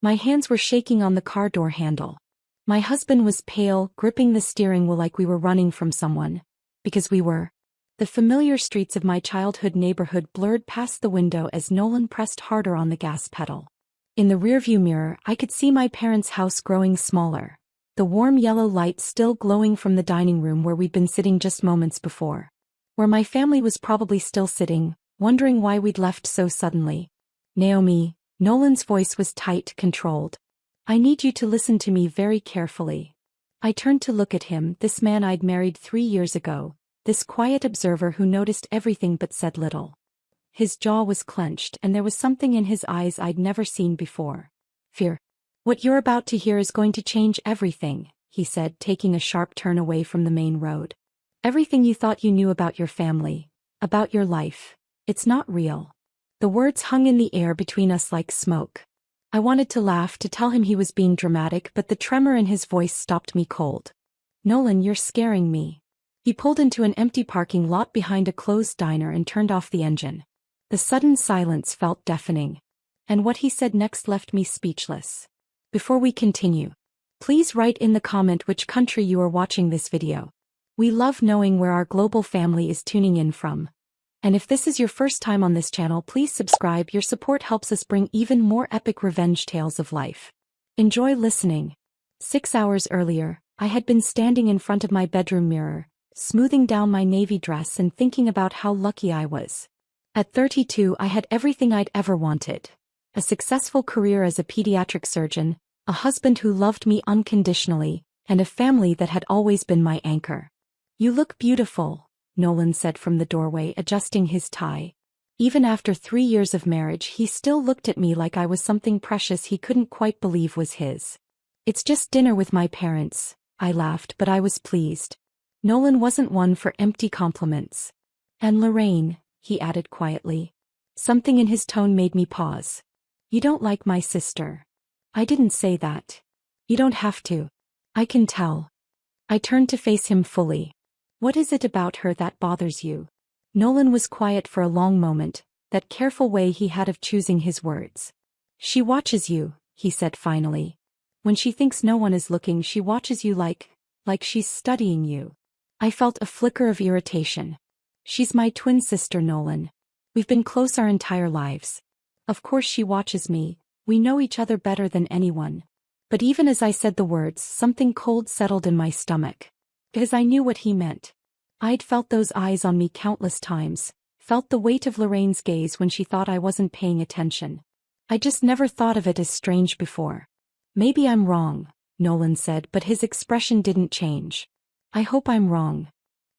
My hands were shaking on the car door handle. My husband was pale, gripping the steering wheel like we were running from someone. Because we were. The familiar streets of my childhood neighborhood blurred past the window as Nolan pressed harder on the gas pedal. In the rearview mirror, I could see my parents' house growing smaller, the warm yellow light still glowing from the dining room where we'd been sitting just moments before. Where my family was probably still sitting, wondering why we'd left so suddenly. Naomi, Nolan's voice was tight, controlled. I need you to listen to me very carefully. I turned to look at him, this man I'd married 3 years ago, this quiet observer who noticed everything but said little. His jaw was clenched and there was something in his eyes I'd never seen before. Fear. What you're about to hear is going to change everything, he said, taking a sharp turn away from the main road. Everything you thought you knew about your family, about your life, it's not real. The words hung in the air between us like smoke. I wanted to laugh, to tell him he was being dramatic, but the tremor in his voice stopped me cold. Nolan, you're scaring me. He pulled into an empty parking lot behind a closed diner and turned off the engine. The sudden silence felt deafening. And what he said next left me speechless. Before we continue, please write in the comment which country you are watching this video. We love knowing where our global family is tuning in from. And if this is your first time on this channel, please subscribe. Your support helps us bring even more epic revenge tales of life. Enjoy listening. 6 hours earlier, I had been standing in front of my bedroom mirror, smoothing down my navy dress and thinking about how lucky I was. At 32, I had everything I'd ever wanted. A successful career as a pediatric surgeon, a husband who loved me unconditionally, and a family that had always been my anchor. You look beautiful, Nolan said from the doorway, adjusting his tie. Even after 3 years of marriage, he still looked at me like I was something precious he couldn't quite believe was his. It's just dinner with my parents, I laughed, but I was pleased. Nolan wasn't one for empty compliments. And Lorraine, he added quietly. Something in his tone made me pause. You don't like my sister. I didn't say that. You don't have to. I can tell. I turned to face him fully. What is it about her that bothers you? Nolan was quiet for a long moment, that careful way he had of choosing his words. She watches you, he said finally. When she thinks no one is looking, she watches you like she's studying you. I felt a flicker of irritation. She's my twin sister, Nolan. We've been close our entire lives. Of course she watches me, we know each other better than anyone. But even as I said the words, something cold settled in my stomach. Because I knew what he meant. I'd felt those eyes on me countless times, felt the weight of Lorraine's gaze when she thought I wasn't paying attention. I just never thought of it as strange before. Maybe I'm wrong, Nolan said, but his expression didn't change. I hope I'm wrong.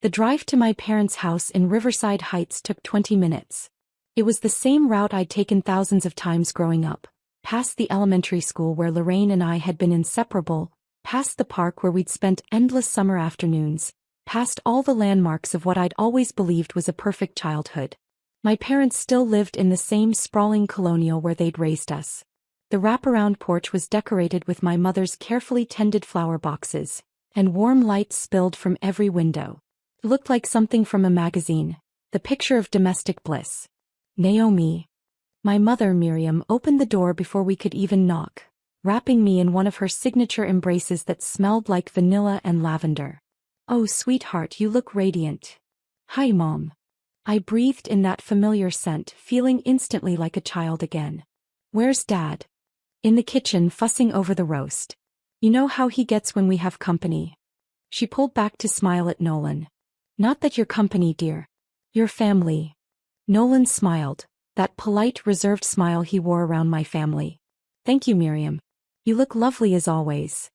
The drive to my parents' house in Riverside Heights took 20 minutes. It was the same route I'd taken thousands of times growing up, past the elementary school where Lorraine and I had been inseparable, past the park where we'd spent endless summer afternoons, past all the landmarks of what I'd always believed was a perfect childhood. My parents still lived in the same sprawling colonial where they'd raised us. The wraparound porch was decorated with my mother's carefully tended flower boxes, and warm light spilled from every window. It looked like something from a magazine, the picture of domestic bliss. Naomi. My mother, Miriam, opened the door before we could even knock, wrapping me in one of her signature embraces that smelled like vanilla and lavender. Oh, sweetheart, you look radiant. Hi, Mom. I breathed in that familiar scent, feeling instantly like a child again. Where's Dad? In the kitchen, fussing over the roast. You know how he gets when we have company. She pulled back to smile at Nolan. Not that you're company, dear. Your family. Nolan smiled, that polite, reserved smile he wore around my family. Thank you, Miriam. You look lovely as always.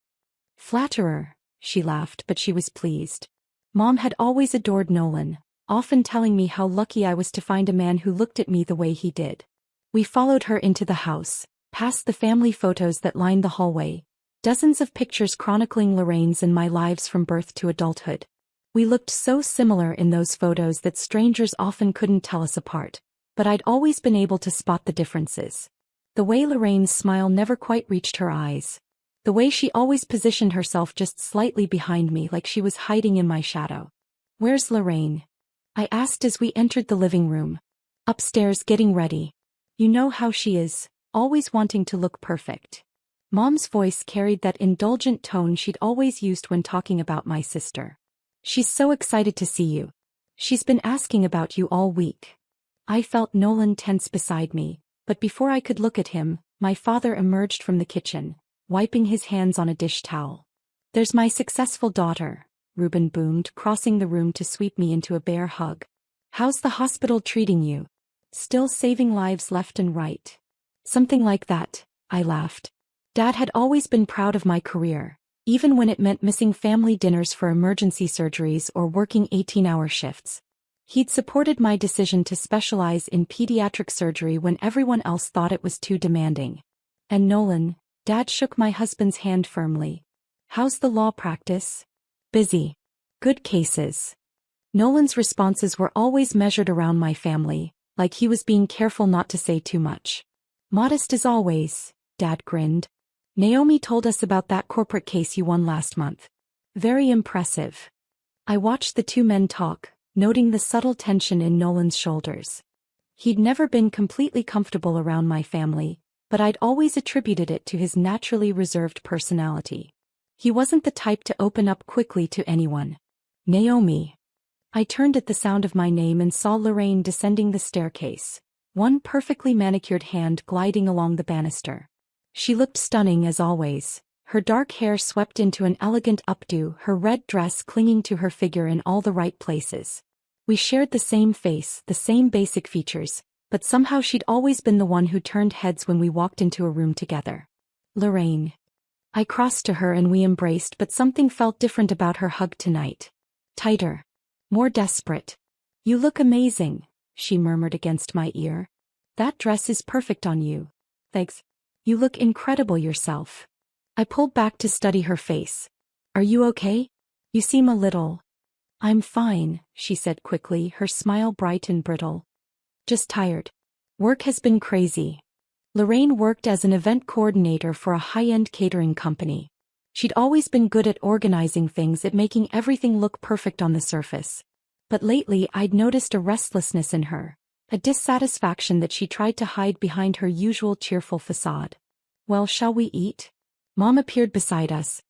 Flatterer, she laughed, but she was pleased. Mom had always adored Nolan, often telling me how lucky I was to find a man who looked at me the way he did. We followed her into the house, past the family photos that lined the hallway, dozens of pictures chronicling Lorraine's and my lives from birth to adulthood. We looked so similar in those photos that strangers often couldn't tell us apart, but I'd always been able to spot the differences. The way Lorraine's smile never quite reached her eyes. The way she always positioned herself just slightly behind me like she was hiding in my shadow. Where's Lorraine? I asked as we entered the living room. Upstairs getting ready. You know how she is, always wanting to look perfect. Mom's voice carried that indulgent tone she'd always used when talking about my sister. "She's so excited to see you. She's been asking about you all week." I felt Nolan tense beside me, but before I could look at him, my father emerged from the kitchen, wiping his hands on a dish towel. "There's my successful daughter," Reuben boomed, crossing the room to sweep me into a bear hug. "How's the hospital treating you? Still saving lives left and right?" "Something like that," I laughed. Dad had always been proud of my career, even when it meant missing family dinners for emergency surgeries or working 18-hour shifts. He'd supported my decision to specialize in pediatric surgery when everyone else thought it was too demanding. "And Nolan," Dad shook my husband's hand firmly. "How's the law practice?" "Busy. Good cases." Nolan's responses were always measured around my family, like he was being careful not to say too much. "Modest as always," Dad grinned. "Naomi told us about that corporate case you won last month. Very impressive." I watched the two men talk, noting the subtle tension in Nolan's shoulders. He'd never been completely comfortable around my family, but I'd always attributed it to his naturally reserved personality. He wasn't the type to open up quickly to anyone. "Naomi." I turned at the sound of my name and saw Lorraine descending the staircase, one perfectly manicured hand gliding along the banister. She looked stunning as always, her dark hair swept into an elegant updo, her red dress clinging to her figure in all the right places. We shared the same face, the same basic features, but somehow she'd always been the one who turned heads when we walked into a room together. "Lorraine." I crossed to her and we embraced, but something felt different about her hug tonight. Tighter. More desperate. "You look amazing," she murmured against my ear. "That dress is perfect on you." "Thanks. You look incredible yourself." I pulled back to study her face. "Are you okay? You seem a little—" "I'm fine," she said quickly, her smile bright and brittle. "Just tired. Work has been crazy." Lorraine worked as an event coordinator for a high-end catering company. She'd always been good at organizing things, at making everything look perfect on the surface. But lately I'd noticed a restlessness in her, a dissatisfaction that she tried to hide behind her usual cheerful facade. "Well, shall we eat?" Mom appeared beside us,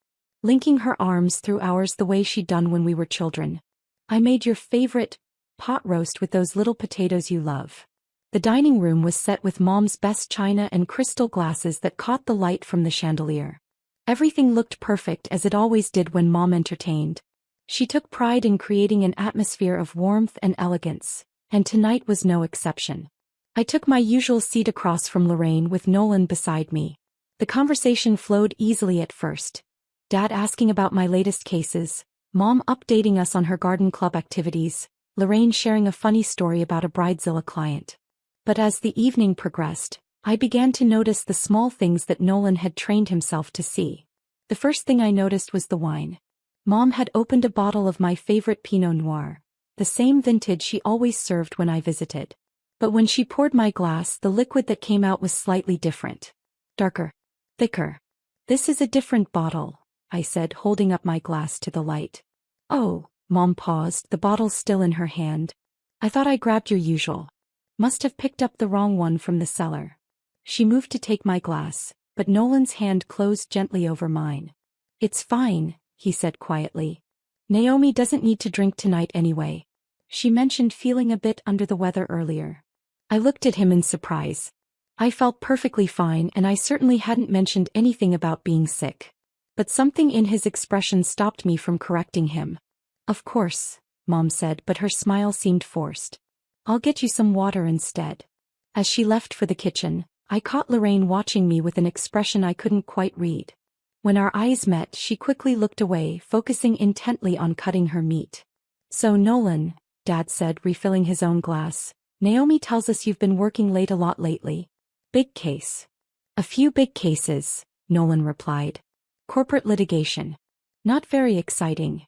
linking her arms through ours the way she'd done when we were children. "I made your favorite pot roast with those little potatoes you love." The dining room was set with Mom's best china and crystal glasses that caught the light from the chandelier. Everything looked perfect, as it always did when Mom entertained. She took pride in creating an atmosphere of warmth and elegance, and tonight was no exception. I took my usual seat across from Lorraine with Nolan beside me. The conversation flowed easily at first. Dad asking about my latest cases, Mom updating us on her garden club activities, Lorraine sharing a funny story about a Bridezilla client. But as the evening progressed, I began to notice the small things that Nolan had trained himself to see. The first thing I noticed was the wine. Mom had opened a bottle of my favorite Pinot Noir, the same vintage she always served when I visited. But when she poured my glass, the liquid that came out was slightly different. Darker. Thicker. "This is a different bottle," I said, holding up my glass to the light. "Oh," Mom paused, the bottle still in her hand. "I thought I grabbed your usual. Must have picked up the wrong one from the cellar." She moved to take my glass, but Nolan's hand closed gently over mine. "It's fine," he said quietly. "Naomi doesn't need to drink tonight anyway. She mentioned feeling a bit under the weather earlier." I looked at him in surprise. I felt perfectly fine, and I certainly hadn't mentioned anything about being sick. But something in his expression stopped me from correcting him. "Of course," Mom said, but her smile seemed forced. "I'll get you some water instead." As she left for the kitchen, I caught Lorraine watching me with an expression I couldn't quite read. When our eyes met, she quickly looked away, focusing intently on cutting her meat. "So Nolan," Dad said, refilling his own glass, "Naomi tells us you've been working late a lot lately." "Big case." "A few big cases," Nolan replied. "Corporate litigation. Not very exciting."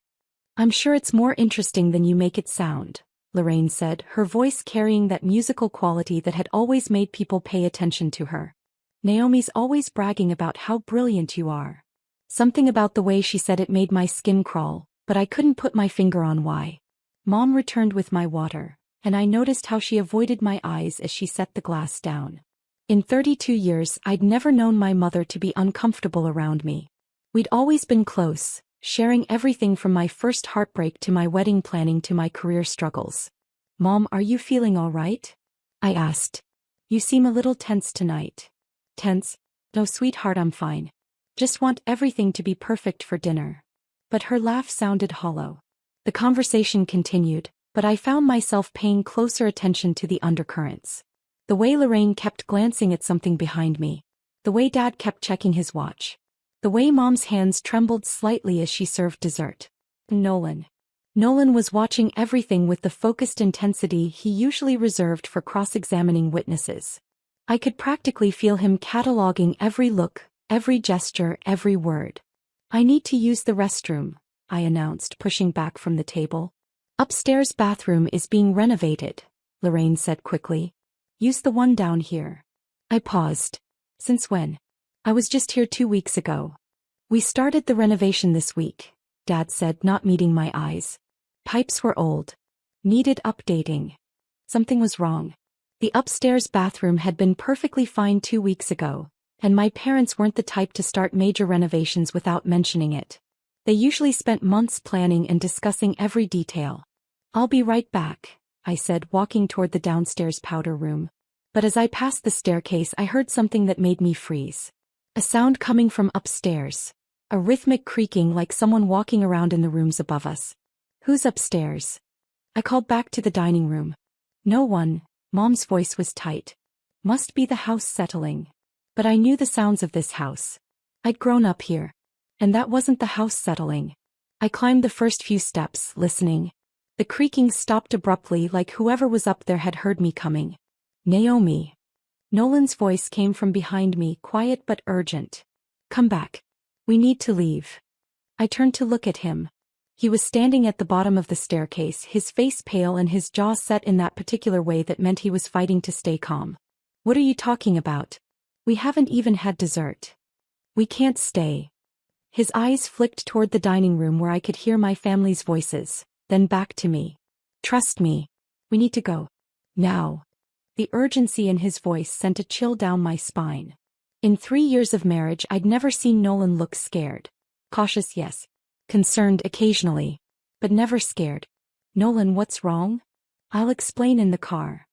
"I'm sure it's more interesting than you make it sound," Lorraine said, her voice carrying that musical quality that had always made people pay attention to her. "Naomi's always bragging about how brilliant you are." Something about the way she said it made my skin crawl, but I couldn't put my finger on why. Mom returned with my water, and I noticed how she avoided my eyes as she set the glass down. In 32 years, I'd never known my mother to be uncomfortable around me. We'd always been close, sharing everything from my first heartbreak to my wedding planning to my career struggles. "Mom, are you feeling all right?" I asked. "You seem a little tense tonight." "Tense? No, sweetheart, I'm fine. Just want everything to be perfect for dinner." But her laugh sounded hollow. The conversation continued, but I found myself paying closer attention to the undercurrents. The way Lorraine kept glancing at something behind me. The way Dad kept checking his watch. The way Mom's hands trembled slightly as she served dessert. Nolan. Nolan was watching everything with the focused intensity he usually reserved for cross-examining witnesses. I could practically feel him cataloging every look, every gesture, every word. "I need to use the restroom," I announced, pushing back from the table. "Upstairs bathroom is being renovated," Lorraine said quickly. "Use the one down here." I paused. "Since when?" "I was just here 2 weeks ago." "We started the renovation this week," Dad said, not meeting my eyes. Pipes were old. Needed updating. Something was wrong. The upstairs bathroom had been perfectly fine 2 weeks ago, and my parents weren't the type to start major renovations without mentioning it. They usually spent months planning and discussing every detail. "I'll be right back," I said, walking toward the downstairs powder room. But as I passed the staircase, I heard something that made me freeze. A sound coming from upstairs. A rhythmic creaking like someone walking around in the rooms above us. "Who's upstairs?" I called back to the dining room. "No one." Mom's voice was tight. "Must be the house settling." But I knew the sounds of this house. I'd grown up here. And that wasn't the house settling. I climbed the first few steps, listening. The creaking stopped abruptly, like whoever was up there had heard me coming. "Naomi." Nolan's voice came from behind me, quiet but urgent. "Come back. We need to leave." I turned to look at him. He was standing at the bottom of the staircase, his face pale and his jaw set in that particular way that meant he was fighting to stay calm. "What are you talking about? We haven't even had dessert." "We can't stay." His eyes flicked toward the dining room where I could hear my family's voices, then back to me. "Trust me. We need to go. Now." The urgency in his voice sent a chill down my spine. In 3 years of marriage, I'd never seen Nolan look scared. Cautious, yes. Concerned occasionally. But never scared. "Nolan, what's wrong?" "I'll explain in the car."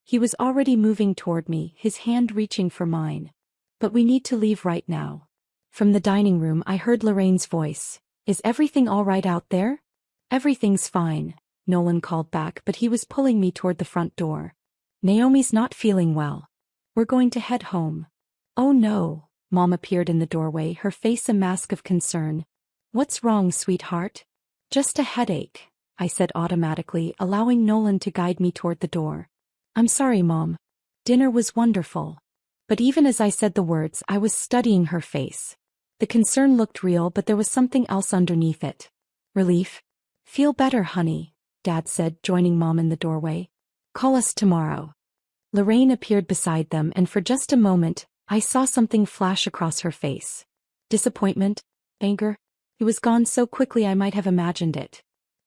He was already moving toward me, his hand reaching for mine. "But we need to leave right now." From the dining room, I heard Lorraine's voice. "Is everything all right out there?" "Everything's fine," Nolan called back, but he was pulling me toward the front door. "Naomi's not feeling well. We're going to head home." "Oh no." Mom appeared in the doorway, her face a mask of concern. "What's wrong, sweetheart?" "Just a headache," I said automatically, allowing Nolan to guide me toward the door. "I'm sorry, Mom. Dinner was wonderful." But even as I said the words, I was studying her face. The concern looked real, but there was something else underneath it. Relief. "Feel better, honey," Dad said, joining Mom in the doorway. "Call us tomorrow." Lorraine appeared beside them, and for just a moment, I saw something flash across her face. Disappointment? Anger? It was gone so quickly I might have imagined it.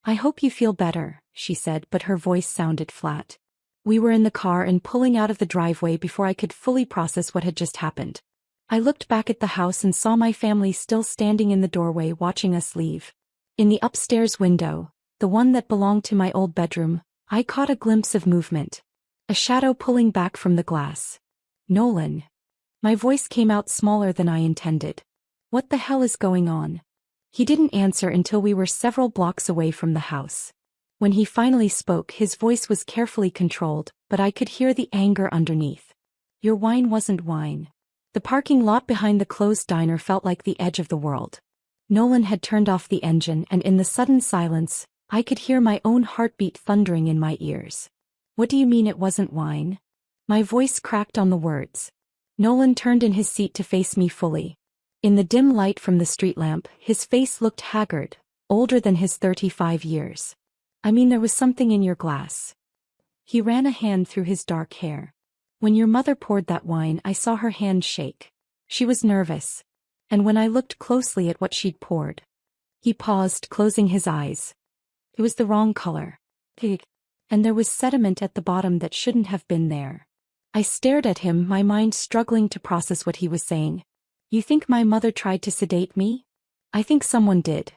"I hope you feel better," she said, but her voice sounded flat. We were in the car and pulling out of the driveway before I could fully process what had just happened. I looked back at the house and saw my family still standing in the doorway watching us leave. In the upstairs window, the one that belonged to my old bedroom, I caught a glimpse of movement. A shadow pulling back from the glass. "Nolan." My voice came out smaller than I intended. "What the hell is going on?" He didn't answer until we were several blocks away from the house. When he finally spoke, his voice was carefully controlled, but I could hear the anger underneath. "Your wine wasn't wine." The parking lot behind the closed diner felt like the edge of the world. Nolan had turned off the engine, and in the sudden silence, I could hear my own heartbeat thundering in my ears. "What do you mean it wasn't wine?" My voice cracked on the words. Nolan turned in his seat to face me fully. In the dim light from the street lamp, his face looked haggard, older than his 35 years. "I mean, there was something in your glass." He ran a hand through his dark hair. "When your mother poured that wine, I saw her hand shake. She was nervous. And when I looked closely at what she'd poured." He paused, closing his eyes. "It was the wrong color. And there was sediment at the bottom that shouldn't have been there." I stared at him, my mind struggling to process what he was saying. You think my mother tried to sedate me? I think someone did.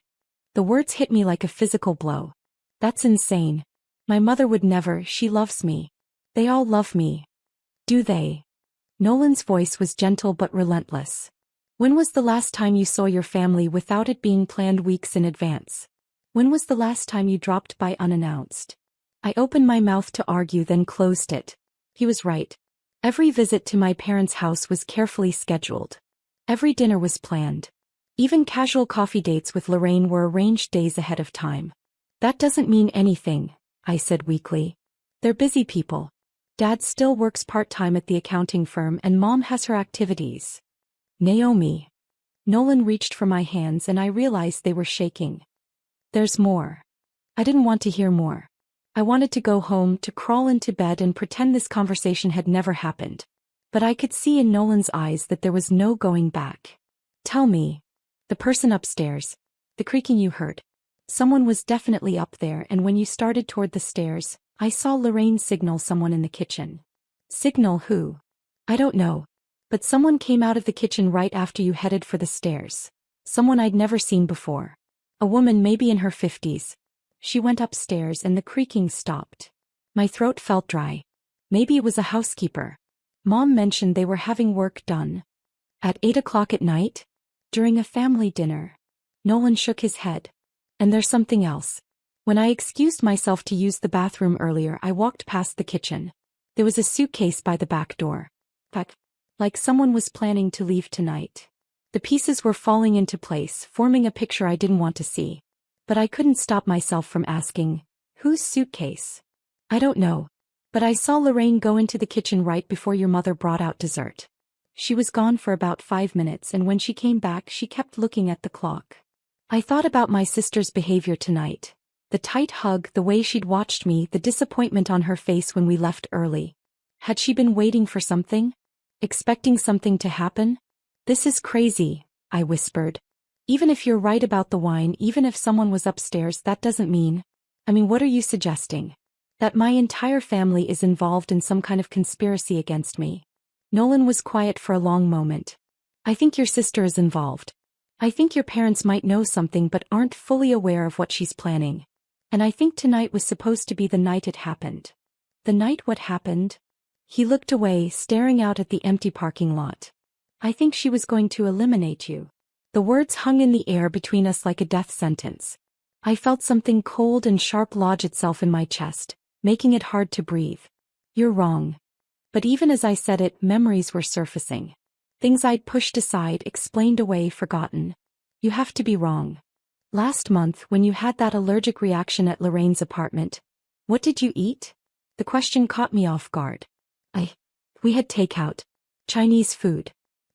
The words hit me like a physical blow. That's insane. My mother would never, she loves me. They all love me. Do they? Nolan's voice was gentle but relentless. When was the last time you saw your family without it being planned weeks in advance? When was the last time you dropped by unannounced? I opened my mouth to argue, then closed it. He was right. Every visit to my parents' house was carefully scheduled. Every dinner was planned. Even casual coffee dates with Lorraine were arranged days ahead of time. That doesn't mean anything, I said weakly. They're busy people. Dad still works part-time at the accounting firm and Mom has her activities. Naomi. Nolan reached for my hands and I realized they were shaking. There's more. I didn't want to hear more. I wanted to go home, to crawl into bed and pretend this conversation had never happened. But I could see in Nolan's eyes that there was no going back. Tell me. The person upstairs. The creaking you heard. Someone was definitely up there, and when you started toward the stairs, I saw Lorraine signal someone in the kitchen. Signal who? I don't know. But someone came out of the kitchen right after you headed for the stairs. Someone I'd never seen before. A woman maybe in her 50s. She went upstairs and the creaking stopped. My throat felt dry. Maybe it was a housekeeper. Mom mentioned they were having work done. At 8 o'clock at night? During a family dinner. Nolan shook his head. And there's something else. When I excused myself to use the bathroom earlier, I walked past the kitchen. There was a suitcase by the back door. Like someone was planning to leave tonight. The pieces were falling into place, forming a picture I didn't want to see. But I couldn't stop myself from asking, whose suitcase? I don't know. But I saw Lorraine go into the kitchen right before your mother brought out dessert. She was gone for about 5 minutes, and when she came back she kept looking at the clock. I thought about my sister's behavior tonight. The tight hug, the way she'd watched me, the disappointment on her face when we left early. Had she been waiting for something? Expecting something to happen? This is crazy, I whispered. Even if you're right about the wine, even if someone was upstairs, that doesn't mean... what are you suggesting? That my entire family is involved in some kind of conspiracy against me? Nolan was quiet for a long moment. I think your sister is involved. I think your parents might know something but aren't fully aware of what she's planning. And I think tonight was supposed to be the night it happened. The night what happened? He looked away, staring out at the empty parking lot. I think she was going to eliminate you. The words hung in the air between us like a death sentence. I felt something cold and sharp lodge itself in my chest, making it hard to breathe. You're wrong. But even as I said it, memories were surfacing. Things I'd pushed aside, explained away, forgotten. You have to be wrong. Last month, when you had that allergic reaction at Lorraine's apartment, what did you eat? The question caught me off guard. We had takeout. Chinese food.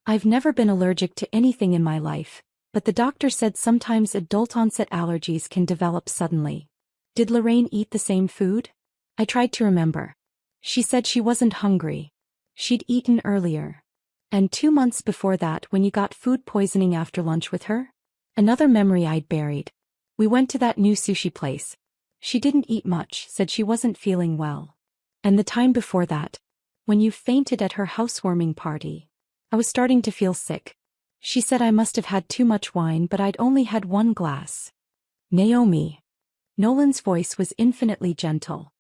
I've never been allergic to anything in my life, but the doctor said sometimes adult-onset allergies can develop suddenly. Did Lorraine eat the same food? I tried to remember. She said she wasn't hungry. She'd eaten earlier. And 2 months before that, when you got food poisoning after lunch with her? Another memory I'd buried. We went to that new sushi place. She didn't eat much, said she wasn't feeling well. And the time before that, when you fainted at her housewarming party. I was starting to feel sick. She said I must have had too much wine, but I'd only had 1 glass. Naomi. Nolan's voice was infinitely gentle.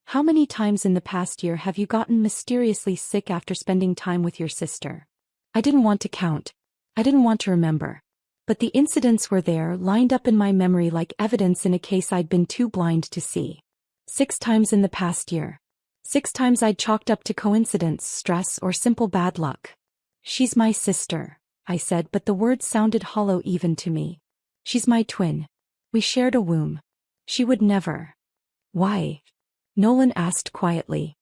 How many times in the past year have you gotten mysteriously sick after spending time with your sister? I didn't want to count. I didn't want to remember. But the incidents were there, lined up in my memory like evidence in a case I'd been too blind to see. 6 times in the past year. 6 times I'd chalked up to coincidence, stress, or simple bad luck. She's my sister, I said, but the words sounded hollow even to me. She's my twin. We shared a womb. She would never. Why? Nolan asked quietly.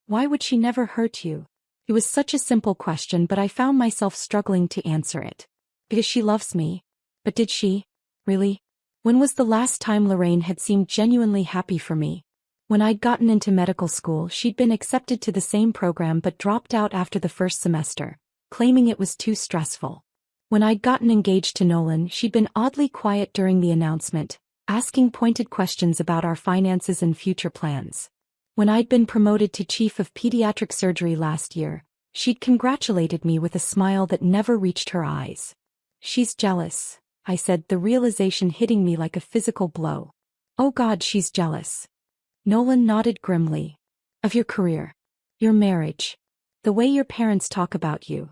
Why would she never hurt you? It was such a simple question, but I found myself struggling to answer it. Because she loves me. But did she? Really? When was the last time Lorraine had seemed genuinely happy for me? When I'd gotten into medical school, she'd been accepted to the same program but dropped out after the first semester, claiming it was too stressful. When I'd gotten engaged to Nolan, she'd been oddly quiet during the announcement, asking pointed questions about our finances and future plans. When I'd been promoted to chief of pediatric surgery last year, she'd congratulated me with a smile that never reached her eyes. "She's jealous," I said, the realization hitting me like a physical blow. "Oh God, she's jealous." Nolan nodded grimly. "Of your career. Your marriage. The way your parents talk about you.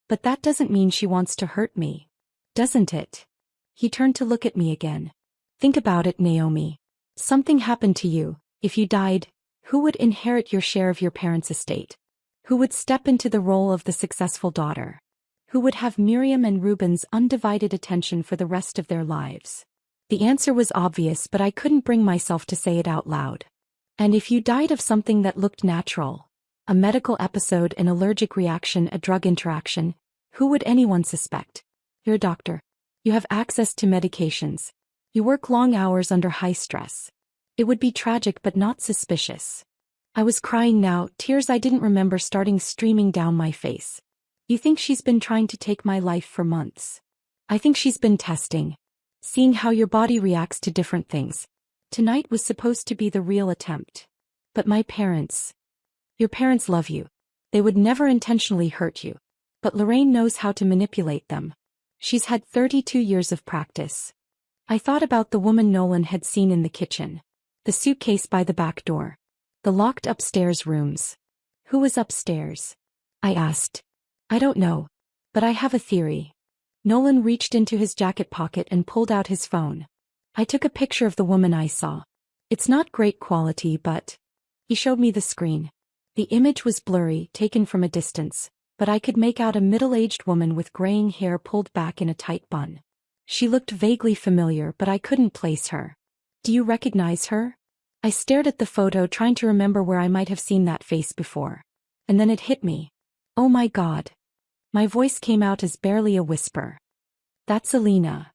But that doesn't mean she wants to hurt me. Doesn't it?" He turned to look at me again. "Think about it, Naomi. Something happened to you. If you died, who would inherit your share of your parents' estate? Who would step into the role of the successful daughter? Who would have Miriam and Reuben's undivided attention for the rest of their lives?" The answer was obvious, but I couldn't bring myself to say it out loud. "And if you died of something that looked natural, a medical episode, an allergic reaction, a drug interaction, who would anyone suspect? You're a doctor. You have access to medications. You work long hours under high stress. It would be tragic but not suspicious." I was crying now, tears I didn't remember starting streaming down my face. "You think she's been trying to take my life for months? I think she's been testing. Seeing how your body reacts to different things. Tonight was supposed to be the real attempt. But my parents. Your parents love you. They would never intentionally hurt you. But Lorraine knows how to manipulate them. She's had 32 years of practice." I thought about the woman Nolan had seen in the kitchen. The suitcase by the back door. The locked upstairs rooms. "Who was upstairs?" I asked. "I don't know. But I have a theory." Nolan reached into his jacket pocket and pulled out his phone. I took a picture of the woman I saw. "It's not great quality, but..." He showed me the screen. The image was blurry, taken from a distance, but I could make out a middle-aged woman with graying hair pulled back in a tight bun. She looked vaguely familiar, but I couldn't place her. "Do you recognize her?" I stared at the photo, trying to remember where I might have seen that face before. And then it hit me. "Oh my God." My voice came out as barely a whisper. "That's Alina."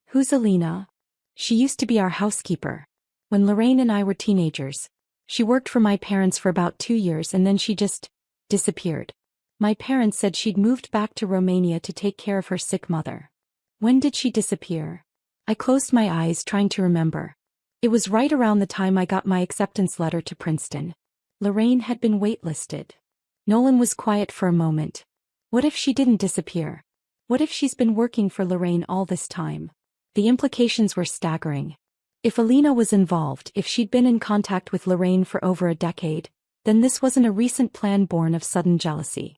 "Who's Alina?" "She used to be our housekeeper. When Lorraine and I were teenagers. She worked for my parents for about 2 years and then she just disappeared. My parents said she'd moved back to Romania to take care of her sick mother." "When did she disappear?" I closed my eyes, trying to remember. It was right around the time I got my acceptance letter to Princeton. Lorraine had been waitlisted. Nolan was quiet for a moment. "What if she didn't disappear? What if she's been working for Lorraine all this time?" The implications were staggering. If Alina was involved, if she'd been in contact with Lorraine for over a decade, then this wasn't a recent plan born of sudden jealousy.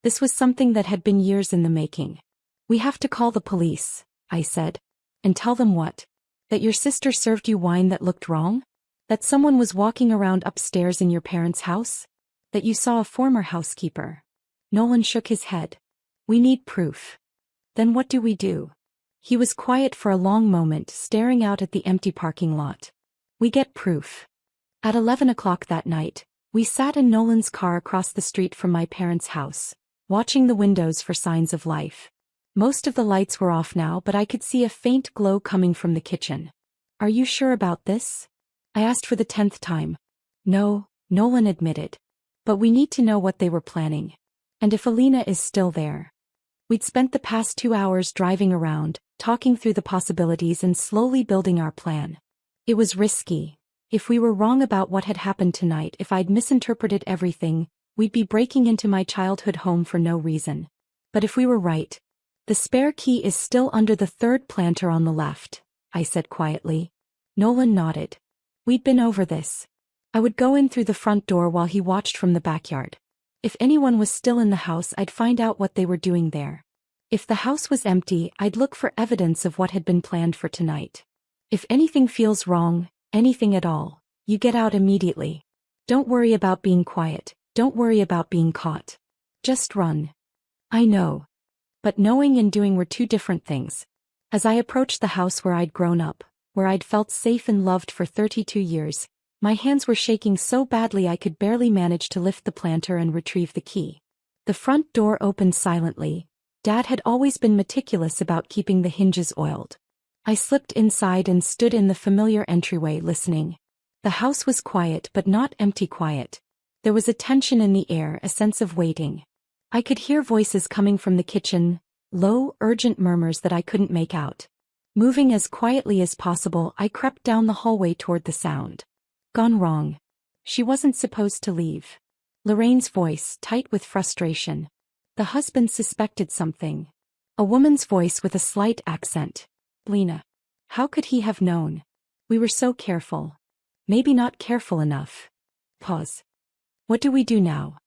This was something that had been years in the making. "We have to call the police," I said. "And tell them what? That your sister served you wine that looked wrong? That someone was walking around upstairs in your parents' house? That you saw a former housekeeper?" Nolan shook his head. "We need proof." "Then what do we do?" He was quiet for a long moment, staring out at the empty parking lot. "We get proof." At 11 o'clock that night, we sat in Nolan's car across the street from my parents' house, watching the windows for signs of life. Most of the lights were off now, but I could see a faint glow coming from the kitchen. "Are you sure about this?" I asked for the 10th time. "No," Nolan admitted. "But we need to know what they were planning. And if Alina is still there." We'd spent the past 2 hours driving around, talking through the possibilities and slowly building our plan. It was risky. If we were wrong about what had happened tonight, if I'd misinterpreted everything, we'd be breaking into my childhood home for no reason. But if we were right, "The spare key is still under the third planter on the left," I said quietly. Nolan nodded. We'd been over this. I would go in through the front door while he watched from the backyard. If anyone was still in the house, I'd find out what they were doing there. If the house was empty, I'd look for evidence of what had been planned for tonight. If anything feels wrong, anything at all, you get out immediately. Don't worry about being quiet. Don't worry about being caught. Just run. I know. But knowing and doing were two different things. As I approached the house where I'd grown up, where I'd felt safe and loved for 32 years, my hands were shaking so badly I could barely manage to lift the planter and retrieve the key. The front door opened silently. Dad had always been meticulous about keeping the hinges oiled. I slipped inside and stood in the familiar entryway listening. The house was quiet, but not empty quiet. There was a tension in the air, a sense of waiting. I could hear voices coming from the kitchen, low, urgent murmurs that I couldn't make out. Moving as quietly as possible, I crept down the hallway toward the sound. Gone wrong. She wasn't supposed to leave. Lorraine's voice, tight with frustration. The husband suspected something. A woman's voice with a slight accent. Lena. How could he have known? We were so careful. Maybe not careful enough. Pause. What do we do now?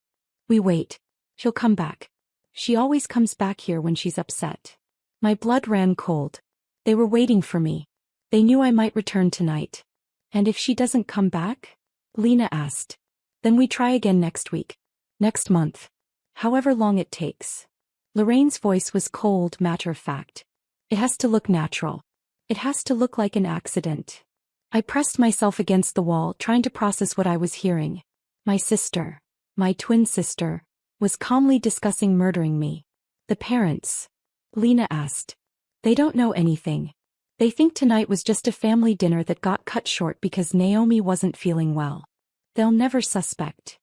We wait. She'll come back. She always comes back here when she's upset. My blood ran cold. They were waiting for me. They knew I might return tonight. And if she doesn't come back? Lena asked. Then we try again next week. Next month. However long it takes. Lorraine's voice was cold, matter-of-fact. It has to look natural. It has to look like an accident. I pressed myself against the wall, trying to process what I was hearing. My sister, my twin sister, was calmly discussing murdering me. The parents? Lena asked. They don't know anything. They think tonight was just a family dinner that got cut short because Naomi wasn't feeling well. They'll never suspect.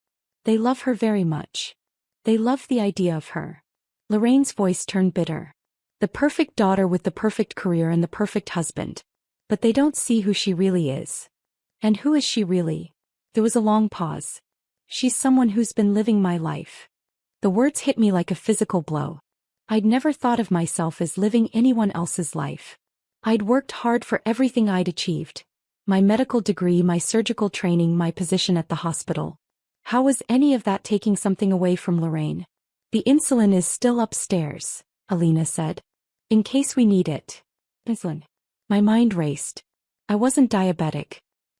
They love her very much. They love the idea of her. Lorraine's voice turned bitter. The perfect daughter with the perfect career and the perfect husband. But they don't see who she really is. And who is she really? There was a long pause. She's someone who's been living my life. The words hit me like a physical blow. I'd never thought of myself as living anyone else's life. I'd worked hard for everything I'd achieved. My medical degree, my surgical training, my position at the hospital. How was any of that taking something away from Lorraine? The insulin is still upstairs, Alina said. In case we need it. Insulin. My mind raced. I wasn't diabetic.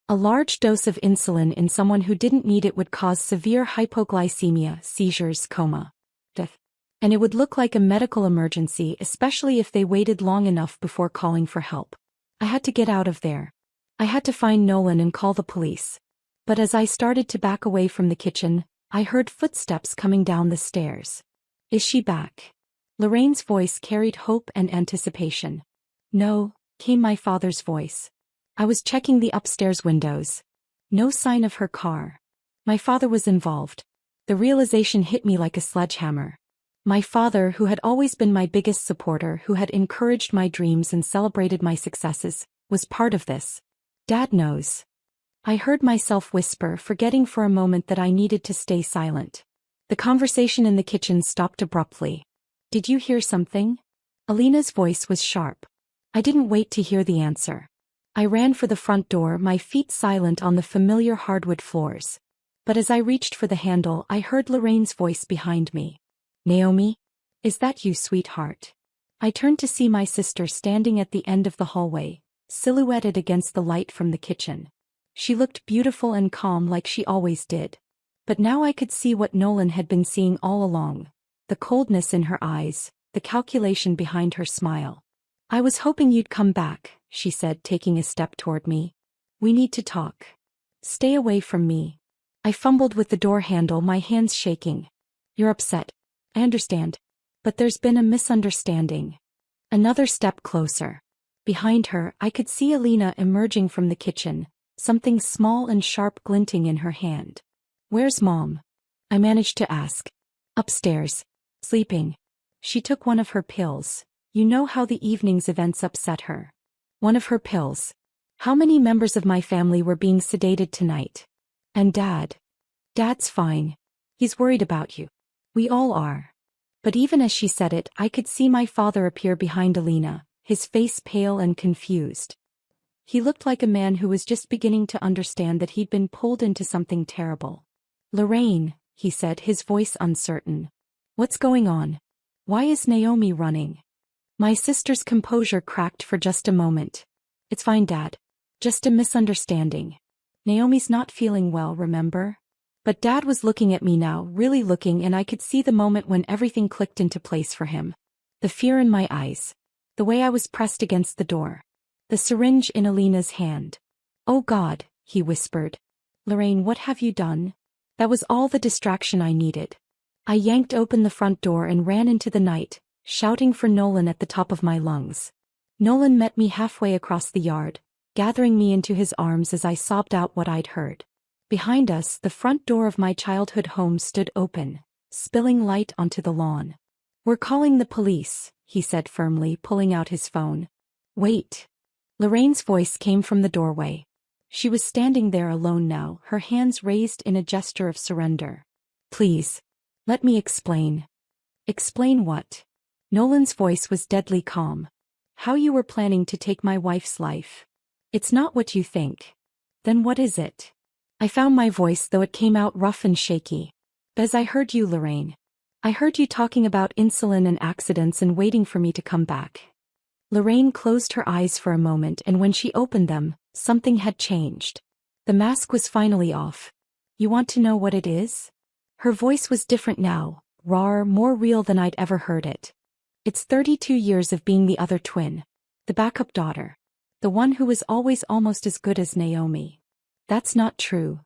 A large dose of insulin in someone who didn't need it would cause severe hypoglycemia, seizures, coma, death. And it would look like a medical emergency, especially if they waited long enough before calling for help. I had to get out of there. I had to find Nolan and call the police. But as I started to back away from the kitchen, I heard footsteps coming down the stairs. Is she back? Lorraine's voice carried hope and anticipation. No, came my father's voice. I was checking the upstairs windows. No sign of her car. My father was involved. The realization hit me like a sledgehammer. My father, who had always been my biggest supporter, who had encouraged my dreams and celebrated my successes, was part of this. Dad knows. I heard myself whisper, forgetting for a moment that I needed to stay silent. The conversation in the kitchen stopped abruptly. Did you hear something? Alina's voice was sharp. I didn't wait to hear the answer. I ran for the front door, my feet silent on the familiar hardwood floors. But as I reached for the handle, I heard Lorraine's voice behind me. Naomi? Is that you, sweetheart? I turned to see my sister standing at the end of the hallway, silhouetted against the light from the kitchen. She looked beautiful and calm like she always did. But now I could see what Nolan had been seeing all along. The coldness in her eyes, the calculation behind her smile. I was hoping you'd come back, she said, taking a step toward me. We need to talk. Stay away from me. I fumbled with the door handle, my hands shaking. You're upset. I understand. But there's been a misunderstanding. Another step closer. Behind her, I could see Alina emerging from the kitchen, something small and sharp glinting in her hand. Where's Mom? I managed to ask. Upstairs. Sleeping. She took one of her pills. You know how the evening's events upset her. One of her pills. How many members of my family were being sedated tonight? And Dad? Dad's fine. He's worried about you. We all are. But even as she said it, I could see my father appear behind Alina, his face pale and confused. He looked like a man who was just beginning to understand that he'd been pulled into something terrible. Lorraine, he said, his voice uncertain. What's going on? Why is Naomi running? My sister's composure cracked for just a moment. It's fine, Dad. Just a misunderstanding. Naomi's not feeling well, remember? But Dad was looking at me now, really looking, and I could see the moment when everything clicked into place for him. The fear in my eyes. The way I was pressed against the door. The syringe in Alina's hand. Oh God, he whispered. Lorraine, what have you done? That was all the distraction I needed. I yanked open the front door and ran into the night, shouting for Nolan at the top of my lungs. Nolan met me halfway across the yard, gathering me into his arms as I sobbed out what I'd heard. Behind us, the front door of my childhood home stood open, spilling light onto the lawn. We're calling the police, he said firmly, pulling out his phone. Wait. Lorraine's voice came from the doorway. She was standing there alone now, her hands raised in a gesture of surrender. Please. Let me explain. Explain what? Nolan's voice was deadly calm. How you were planning to take my wife's life. It's not what you think. Then what is it? I found my voice, though it came out rough and shaky. Bez, I heard you, Lorraine. I heard you talking about insulin and accidents and waiting for me to come back. Lorraine closed her eyes for a moment, and when she opened them, something had changed. The mask was finally off. You want to know what it is? Her voice was different now, rawer, more real than I'd ever heard it. It's 32 years of being the other twin. The backup daughter. The one who was always almost as good as Naomi. That's not true.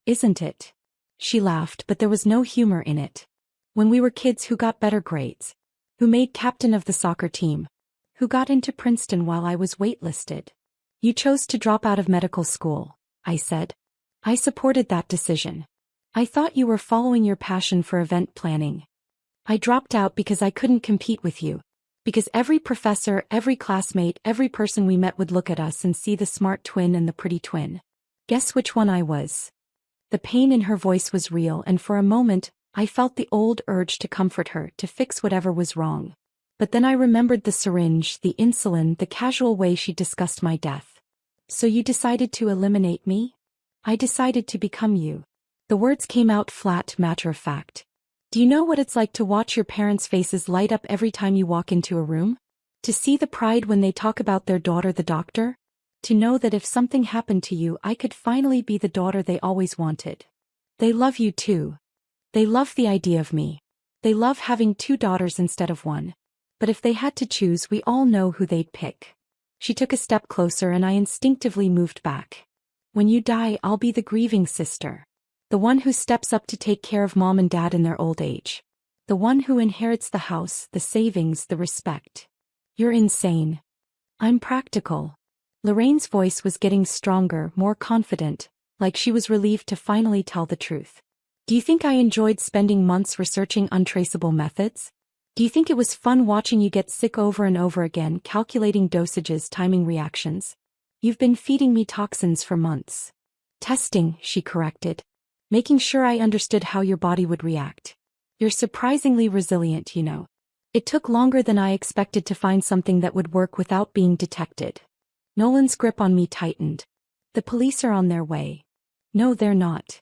Isn't it? She laughed, but there was no humor in it. When we were kids, who got better grades? Who made captain of the soccer team? Who got into Princeton while I was waitlisted? You chose to drop out of medical school, I said. I supported that decision. I thought you were following your passion for event planning. I dropped out because I couldn't compete with you. Because every professor, every classmate, every person we met would look at us and see the smart twin and the pretty twin. Guess which one I was? The pain in her voice was real, and for a moment, I felt the old urge to comfort her, to fix whatever was wrong. But then I remembered the syringe, the insulin, the casual way she discussed my death. So you decided to eliminate me? I decided to become you. The words came out flat, matter of fact. Do you know what it's like to watch your parents' faces light up every time you walk into a room? To see the pride when they talk about their daughter, the doctor? To know that if something happened to you, I could finally be the daughter they always wanted. They love you too. They love the idea of me. They love having two daughters instead of one. But if they had to choose, we all know who they'd pick. She took a step closer and I instinctively moved back. When you die, I'll be the grieving sister. The one who steps up to take care of mom and dad in their old age. The one who inherits the house, the savings, the respect. You're insane. I'm practical. Lorraine's voice was getting stronger, more confident, like she was relieved to finally tell the truth. Do you think I enjoyed spending months researching untraceable methods? Do you think it was fun watching you get sick over and over again, calculating dosages, timing reactions? You've been feeding me toxins for months. Testing, she corrected. Making sure I understood how your body would react. You're surprisingly resilient, you know. It took longer than I expected to find something that would work without being detected. Nolan's grip on me tightened. The police are on their way. No, they're not.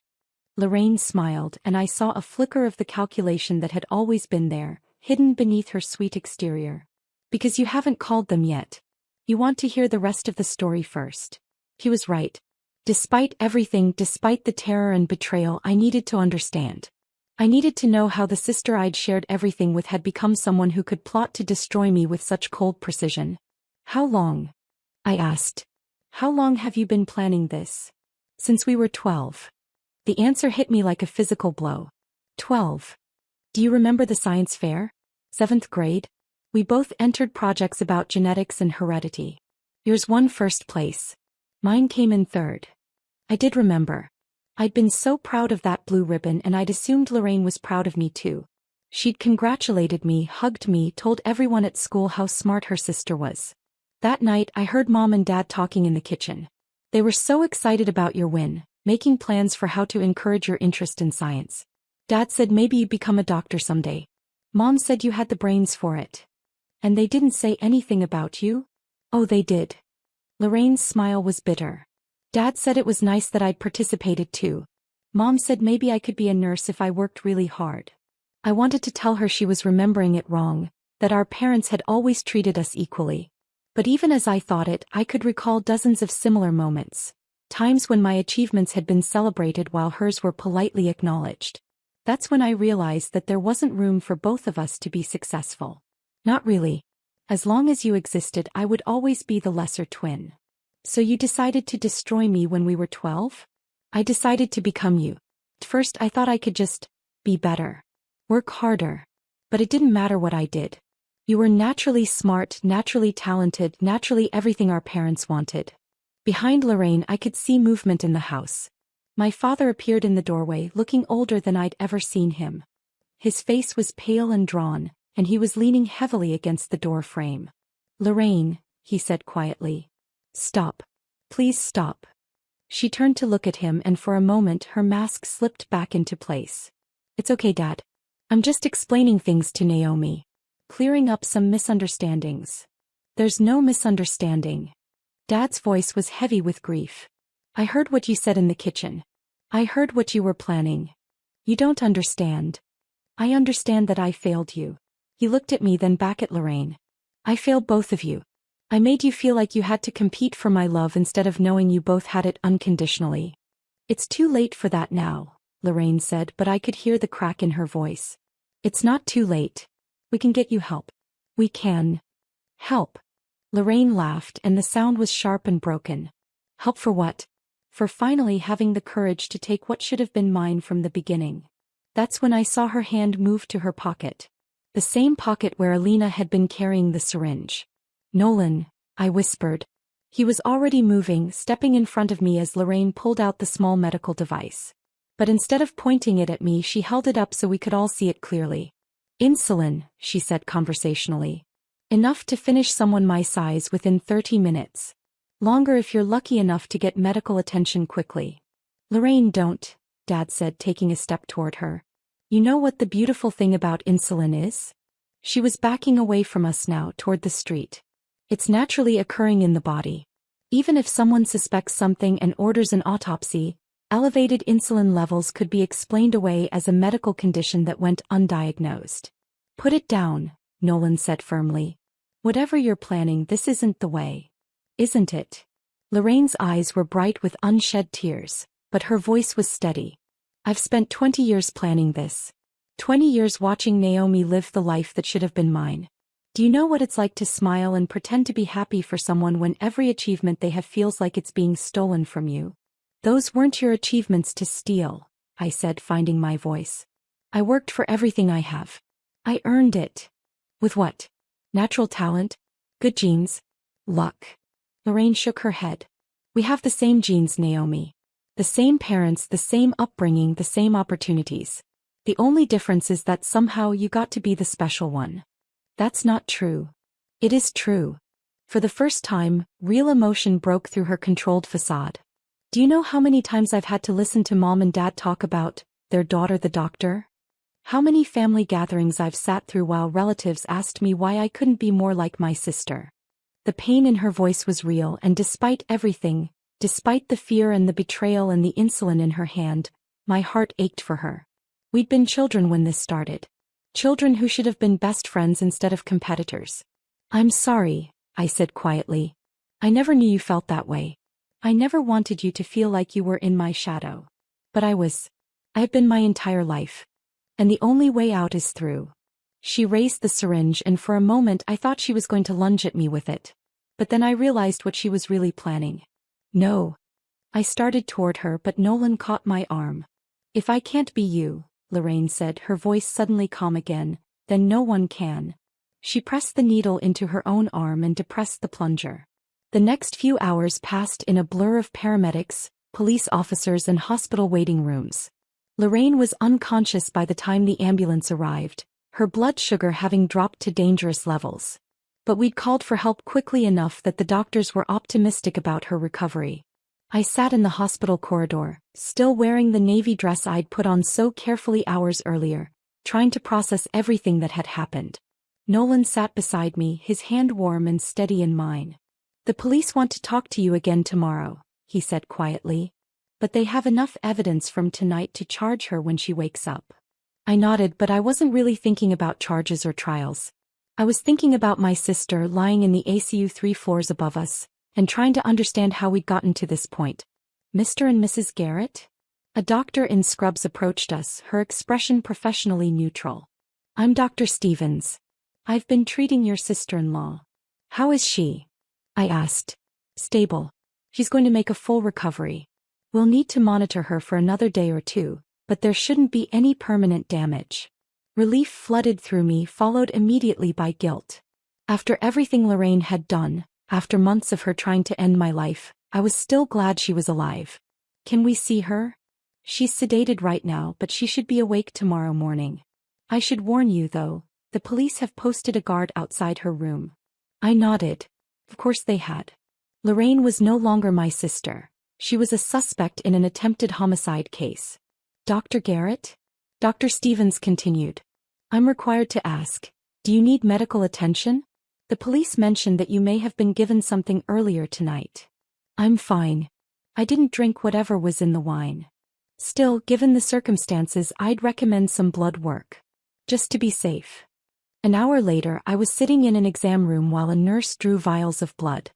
Lorraine smiled, and I saw a flicker of the calculation that had always been there, hidden beneath her sweet exterior. Because you haven't called them yet. You want to hear the rest of the story first. He was right. Despite everything, despite the terror and betrayal, I needed to understand. I needed to know how the sister I'd shared everything with had become someone who could plot to destroy me with such cold precision. How long? I asked. How long have you been planning this? Since we were 12. The answer hit me like a physical blow. 12. Do you remember the science fair? 7th grade? We both entered projects about genetics and heredity. Yours won first place. Mine came in third. I did remember. I'd been so proud of that blue ribbon, and I'd assumed Lorraine was proud of me too. She'd congratulated me, hugged me, told everyone at school how smart her sister was. That night, I heard Mom and Dad talking in the kitchen. They were so excited about your win, making plans for how to encourage your interest in science. Dad said maybe you'd become a doctor someday. Mom said you had the brains for it. And they didn't say anything about you? Oh, they did. Lorraine's smile was bitter. Dad said it was nice that I'd participated too. Mom said maybe I could be a nurse if I worked really hard. I wanted to tell her she was remembering it wrong, that our parents had always treated us equally. But even as I thought it, I could recall dozens of similar moments. Times when my achievements had been celebrated while hers were politely acknowledged. That's when I realized that there wasn't room for both of us to be successful. Not really. As long as you existed, I would always be the lesser twin. So you decided to destroy me when we were 12? I decided to become you. At first I thought I could just be better. Work harder. But it didn't matter what I did. You were naturally smart, naturally talented, naturally everything our parents wanted. Behind Lorraine, I could see movement in the house. My father appeared in the doorway, looking older than I'd ever seen him. His face was pale and drawn, and he was leaning heavily against the door frame. Lorraine, he said quietly. Stop. Please stop. She turned to look at him and for a moment her mask slipped back into place. It's okay, Dad. I'm just explaining things to Naomi. Clearing up some misunderstandings. There's no misunderstanding. Dad's voice was heavy with grief. I heard what you said in the kitchen. I heard what you were planning. You don't understand. I understand that I failed you. He looked at me then back at Lorraine. I failed both of you. I made you feel like you had to compete for my love instead of knowing you both had it unconditionally. It's too late for that now, Lorraine said, but I could hear the crack in her voice. It's not too late. We can get you help. We can. Help. Lorraine laughed and the sound was sharp and broken. Help for what? For finally having the courage to take what should have been mine from the beginning. That's when I saw her hand move to her pocket. The same pocket where Alina had been carrying the syringe. Nolan, I whispered. He was already moving, stepping in front of me as Lorraine pulled out the small medical device. But instead of pointing it at me, she held it up so we could all see it clearly. Insulin, she said conversationally. Enough to finish someone my size within 30 minutes. Longer if you're lucky enough to get medical attention quickly. Lorraine, don't, Dad said, taking a step toward her. You know what the beautiful thing about insulin is? She was backing away from us now toward the street. It's naturally occurring in the body. Even if someone suspects something and orders an autopsy, elevated insulin levels could be explained away as a medical condition that went undiagnosed. Put it down, Nolan said firmly. Whatever you're planning, this isn't the way. Isn't it? Lorraine's eyes were bright with unshed tears, but her voice was steady. I've spent 20 years planning this. 20 years watching Naomi live the life that should have been mine. Do you know what it's like to smile and pretend to be happy for someone when every achievement they have feels like it's being stolen from you? Those weren't your achievements to steal, I said, finding my voice. I worked for everything I have. I earned it. With what? Natural talent? Good genes? Luck? Lorraine shook her head. We have the same genes, Naomi. The same parents, the same upbringing, the same opportunities. The only difference is that somehow you got to be the special one. That's not true. It is true. For the first time, real emotion broke through her controlled facade. Do you know how many times I've had to listen to Mom and Dad talk about their daughter the doctor? How many family gatherings I've sat through while relatives asked me why I couldn't be more like my sister. The pain in her voice was real, and despite everything, despite the fear and the betrayal and the insulin in her hand, my heart ached for her. We'd been children when this started. Children who should have been best friends instead of competitors. I'm sorry, I said quietly. I never knew you felt that way. I never wanted you to feel like you were in my shadow. But I was. I have been my entire life. And the only way out is through. She raised the syringe and for a moment I thought she was going to lunge at me with it. But then I realized what she was really planning. No. I started toward her, but Nolan caught my arm. If I can't be you, Lorraine said, her voice suddenly calm again, then no one can. She pressed the needle into her own arm and depressed the plunger. The next few hours passed in a blur of paramedics, police officers and hospital waiting rooms. Lorraine was unconscious by the time the ambulance arrived, her blood sugar having dropped to dangerous levels. But we'd called for help quickly enough that the doctors were optimistic about her recovery. I sat in the hospital corridor, still wearing the navy dress I'd put on so carefully hours earlier, trying to process everything that had happened. Nolan sat beside me, his hand warm and steady in mine. The police want to talk to you again tomorrow, he said quietly. But they have enough evidence from tonight to charge her when she wakes up. I nodded, but I wasn't really thinking about charges or trials. I was thinking about my sister lying in the ACU 3 floors above us, and trying to understand how we'd gotten to this point. Mr. and Mrs. Garrett? A doctor in scrubs approached us, her expression professionally neutral. I'm Dr. Stevens. I've been treating your sister-in-law. How is she? I asked. Stable. She's going to make a full recovery. We'll need to monitor her for another day or two, but there shouldn't be any permanent damage. Relief flooded through me, followed immediately by guilt. After everything Lorraine had done, after months of her trying to end my life, I was still glad she was alive. Can we see her? She's sedated right now, but she should be awake tomorrow morning. I should warn you though, the police have posted a guard outside her room. I nodded. Of course they had. Lorraine was no longer my sister. She was a suspect in an attempted homicide case. Dr. Garrett? Dr. Stevens continued. I'm required to ask, do you need medical attention? The police mentioned that you may have been given something earlier tonight. I'm fine. I didn't drink whatever was in the wine. Still, given the circumstances, I'd recommend some blood work. Just to be safe. An hour later, I was sitting in an exam room while a nurse drew vials of blood.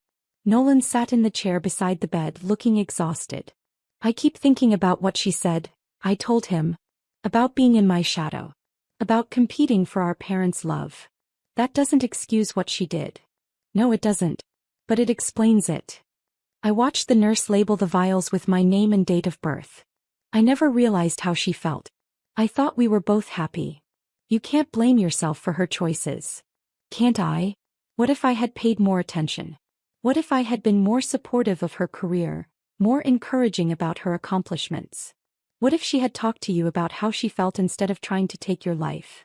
Nolan sat in the chair beside the bed, looking exhausted. I keep thinking about what she said, I told him. About being in my shadow. About competing for our parents' love. That doesn't excuse what she did. No, it doesn't. But it explains it. I watched the nurse label the vials with my name and date of birth. I never realized how she felt. I thought we were both happy. You can't blame yourself for her choices. Can't I? What if I had paid more attention? What if I had been more supportive of her career, more encouraging about her accomplishments? What if she had talked to you about how she felt instead of trying to take your life?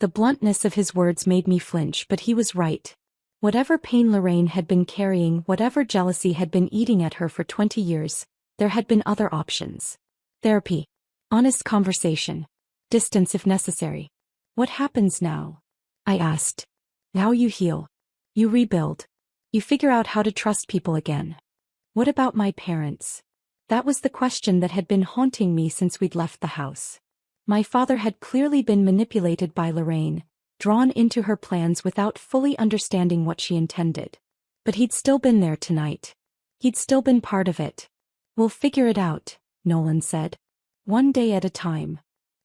The bluntness of his words made me flinch, but he was right. Whatever pain Lorraine had been carrying, whatever jealousy had been eating at her for 20 years, there had been other options. Therapy. Honest conversation. Distance if necessary. What happens now? I asked. Now you heal. You rebuild. You figure out how to trust people again. What about my parents? That was the question that had been haunting me since we'd left the house. My father had clearly been manipulated by Lorraine, drawn into her plans without fully understanding what she intended. But he'd still been there tonight. He'd still been part of it. We'll figure it out, Nolan said. One day at a time.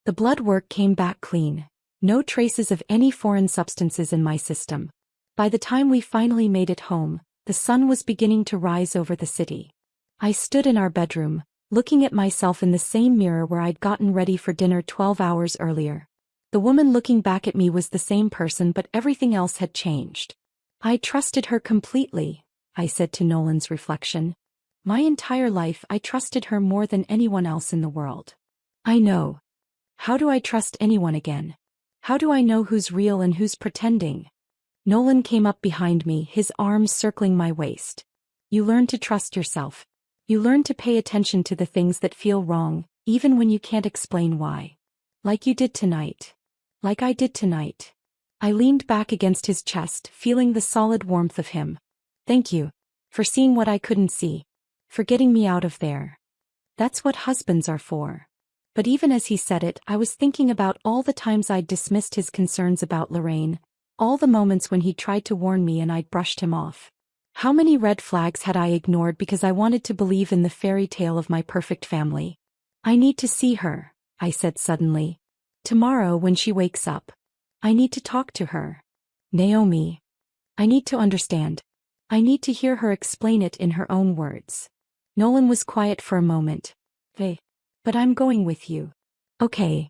The blood work came back clean. No traces of any foreign substances in my system. By the time we finally made it home, the sun was beginning to rise over the city. I stood in our bedroom, looking at myself in the same mirror where I'd gotten ready for dinner 12 hours earlier. The woman looking back at me was the same person, but everything else had changed. I trusted her completely, I said to Nolan's reflection. My entire life I trusted her more than anyone else in the world. I know. How do I trust anyone again? How do I know who's real and who's pretending? Nolan came up behind me, his arms circling my waist. You learn to trust yourself. You learn to pay attention to the things that feel wrong, even when you can't explain why. Like you did tonight. Like I did tonight. I leaned back against his chest, feeling the solid warmth of him. Thank you. For seeing what I couldn't see. For getting me out of there. That's what husbands are for. But even as he said it, I was thinking about all the times I'd dismissed his concerns about Lorraine, all the moments when he tried to warn me and I'd brushed him off. How many red flags had I ignored because I wanted to believe in the fairy tale of my perfect family? I need to see her, I said suddenly. Tomorrow when she wakes up. I need to talk to her. Naomi. I need to understand. I need to hear her explain it in her own words. Nolan was quiet for a moment. Hey. But I'm going with you. Okay.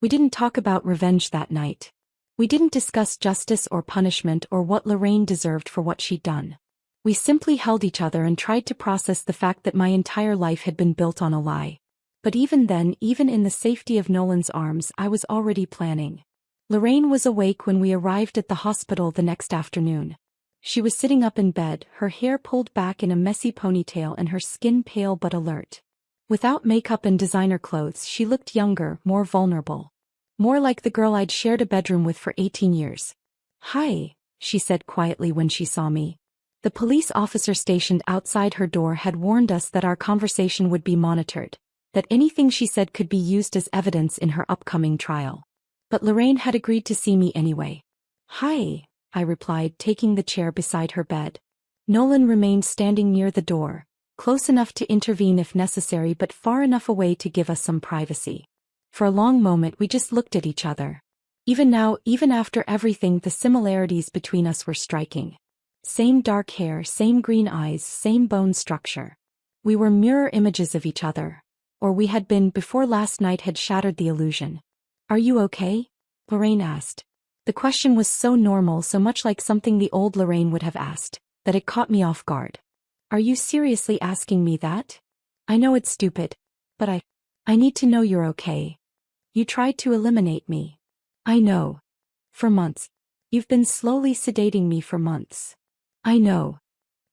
We didn't talk about revenge that night. We didn't discuss justice or punishment or what Lorraine deserved for what she'd done. We simply held each other and tried to process the fact that my entire life had been built on a lie. But even then, even in the safety of Nolan's arms, I was already planning. Lorraine was awake when we arrived at the hospital the next afternoon. She was sitting up in bed, her hair pulled back in a messy ponytail and her skin pale but alert. Without makeup and designer clothes, she looked younger, more vulnerable. More like the girl I'd shared a bedroom with for 18 years. Hi, she said quietly when she saw me. The police officer stationed outside her door had warned us that our conversation would be monitored, that anything she said could be used as evidence in her upcoming trial. But Lorraine had agreed to see me anyway. Hi, I replied, taking the chair beside her bed. Nolan remained standing near the door, close enough to intervene if necessary but far enough away to give us some privacy. For a long moment we just looked at each other. Even now, even after everything, the similarities between us were striking. Same dark hair, same green eyes, same bone structure. We were mirror images of each other. Or we had been before last night had shattered the illusion. Are you okay? Lorraine asked. The question was so normal, so much like something the old Lorraine would have asked, that it caught me off guard. Are you seriously asking me that? I know it's stupid, but I need to know you're okay. You tried to eliminate me. I know. For months. You've been slowly sedating me for months. I know.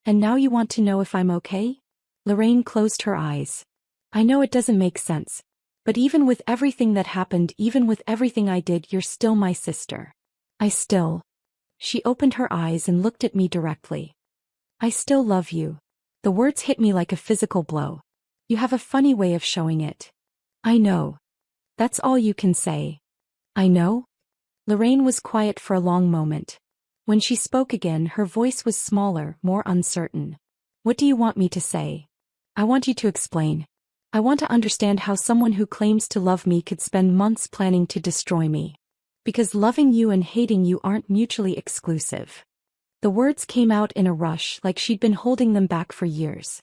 And now you want to know if I'm okay? Lorraine closed her eyes. I know it doesn't make sense. But even with everything that happened, even with everything I did, you're still my sister. I still. She opened her eyes and looked at me directly. I still love you. The words hit me like a physical blow. You have a funny way of showing it. I know. That's all you can say. I know? Lorraine was quiet for a long moment. When she spoke again, her voice was smaller, more uncertain. What do you want me to say? I want you to explain. I want to understand how someone who claims to love me could spend months planning to destroy me. Because loving you and hating you aren't mutually exclusive. The words came out in a rush, like she'd been holding them back for years.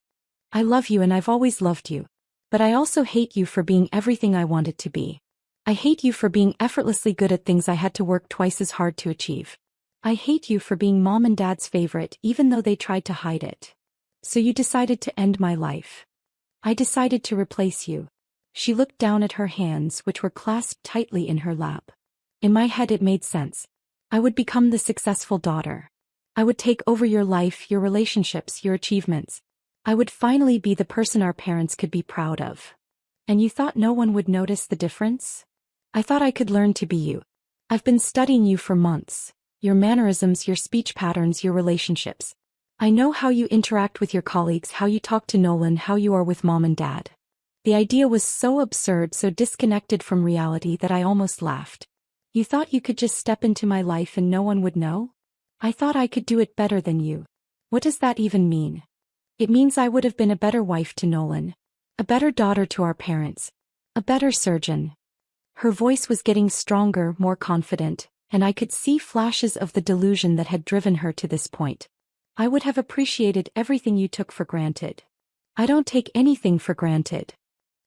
I love you and I've always loved you. But I also hate you for being everything I wanted to be. I hate you for being effortlessly good at things I had to work twice as hard to achieve. I hate you for being Mom and Dad's favorite even though they tried to hide it. So you decided to end my life. I decided to replace you. She looked down at her hands, which were clasped tightly in her lap. In my head it made sense. I would become the successful daughter. I would take over your life, your relationships, your achievements. I would finally be the person our parents could be proud of. And you thought no one would notice the difference? I thought I could learn to be you. I've been studying you for months. Your mannerisms, your speech patterns, your relationships. I know how you interact with your colleagues, how you talk to Nolan, how you are with Mom and Dad. The idea was so absurd, so disconnected from reality that I almost laughed. You thought you could just step into my life and no one would know? I thought I could do it better than you. What does that even mean? It means I would have been a better wife to Nolan. A better daughter to our parents. A better surgeon. Her voice was getting stronger, more confident, and I could see flashes of the delusion that had driven her to this point. I would have appreciated everything you took for granted. I don't take anything for granted.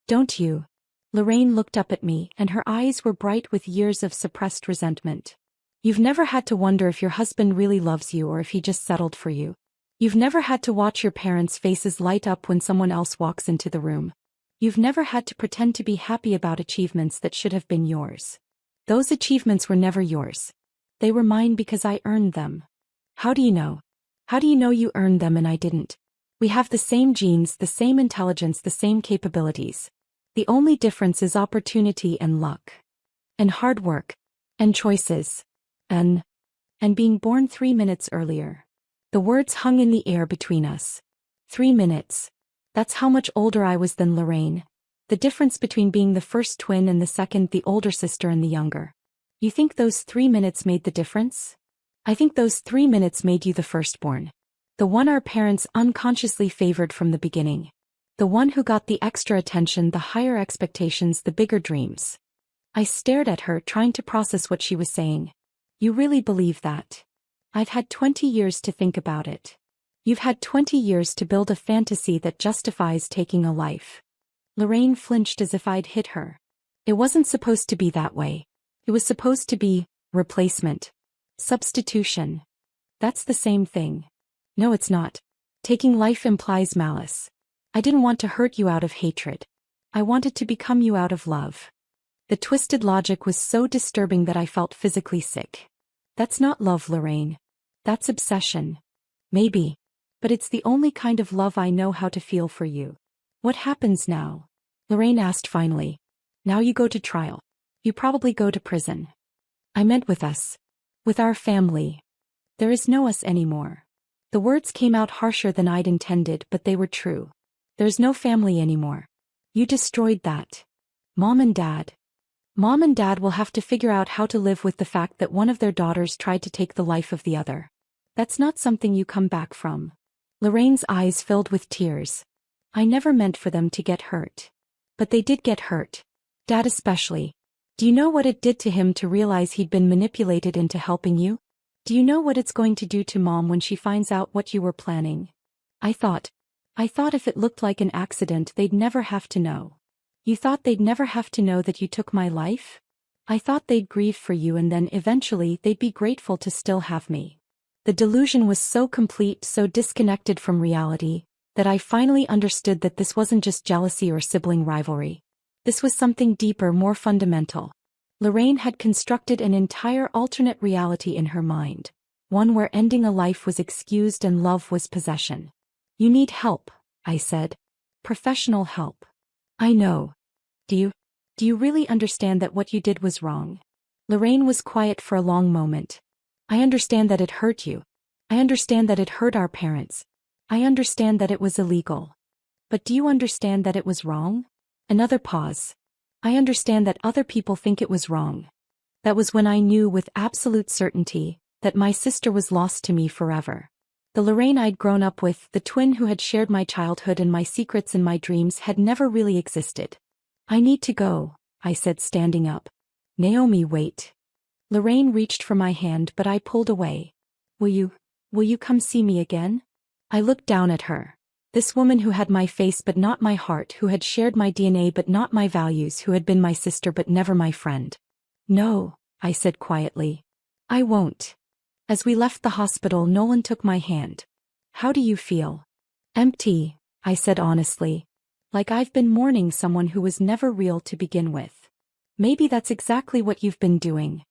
Don't you? Lorraine looked up at me, and her eyes were bright with years of suppressed resentment. You've never had to wonder if your husband really loves you or if he just settled for you. You've never had to watch your parents' faces light up when someone else walks into the room. You've never had to pretend to be happy about achievements that should have been yours. Those achievements were never yours. They were mine because I earned them. How do you know? How do you know you earned them and I didn't? We have the same genes, the same intelligence, the same capabilities. The only difference is opportunity and luck. And hard work. And choices. And being born 3 minutes earlier. The words hung in the air between us. 3 minutes. That's how much older I was than Lorraine. The difference between being the first twin and the second, the older sister and the younger. You think those 3 minutes made the difference? I think those 3 minutes made you the firstborn. The one our parents unconsciously favored from the beginning. The one who got the extra attention, the higher expectations, the bigger dreams. I stared at her, trying to process what she was saying. You really believe that? I've had 20 years to think about it. You've had 20 years to build a fantasy that justifies taking a life. Lorraine flinched as if I'd hit her. It wasn't supposed to be that way. It was supposed to be replacement. Substitution. That's the same thing. No, it's not. Taking life implies malice. I didn't want to hurt you out of hatred. I wanted to become you out of love. The twisted logic was so disturbing that I felt physically sick. That's not love, Lorraine. That's obsession. Maybe. But it's the only kind of love I know how to feel for you. What happens now? Lorraine asked finally. Now you go to trial. You probably go to prison. I meant with us. With our family. There is no us anymore. The words came out harsher than I'd intended, but they were true. There's no family anymore. You destroyed that. Mom and Dad. Mom and Dad will have to figure out how to live with the fact that one of their daughters tried to take the life of the other. That's not something you come back from. Lorraine's eyes filled with tears. I never meant for them to get hurt. But they did get hurt. Dad especially. Do you know what it did to him to realize he'd been manipulated into helping you? Do you know what it's going to do to Mom when she finds out what you were planning? I thought if it looked like an accident they'd never have to know. You thought they'd never have to know that you took my life? I thought they'd grieve for you and then eventually they'd be grateful to still have me. The delusion was so complete, so disconnected from reality, that I finally understood that this wasn't just jealousy or sibling rivalry. This was something deeper, more fundamental. Lorraine had constructed an entire alternate reality in her mind. One where ending a life was excused and love was possession. You need help, I said. Professional help. I know. Do you? Do you really understand that what you did was wrong? Lorraine was quiet for a long moment. I understand that it hurt you. I understand that it hurt our parents. I understand that it was illegal. But do you understand that it was wrong? Another pause. I understand that other people think it was wrong. That was when I knew with absolute certainty that my sister was lost to me forever. The Lorraine I'd grown up with, the twin who had shared my childhood and my secrets and my dreams, had never really existed. I need to go, I said, standing up. Naomi, wait. Lorraine reached for my hand, but I pulled away. Will you come see me again? I looked down at her. This woman who had my face but not my heart, who had shared my DNA but not my values, who had been my sister but never my friend. No, I said quietly. I won't. As we left the hospital, Nolan took my hand. How do you feel? Empty, I said honestly. Like I've been mourning someone who was never real to begin with. Maybe that's exactly what you've been doing.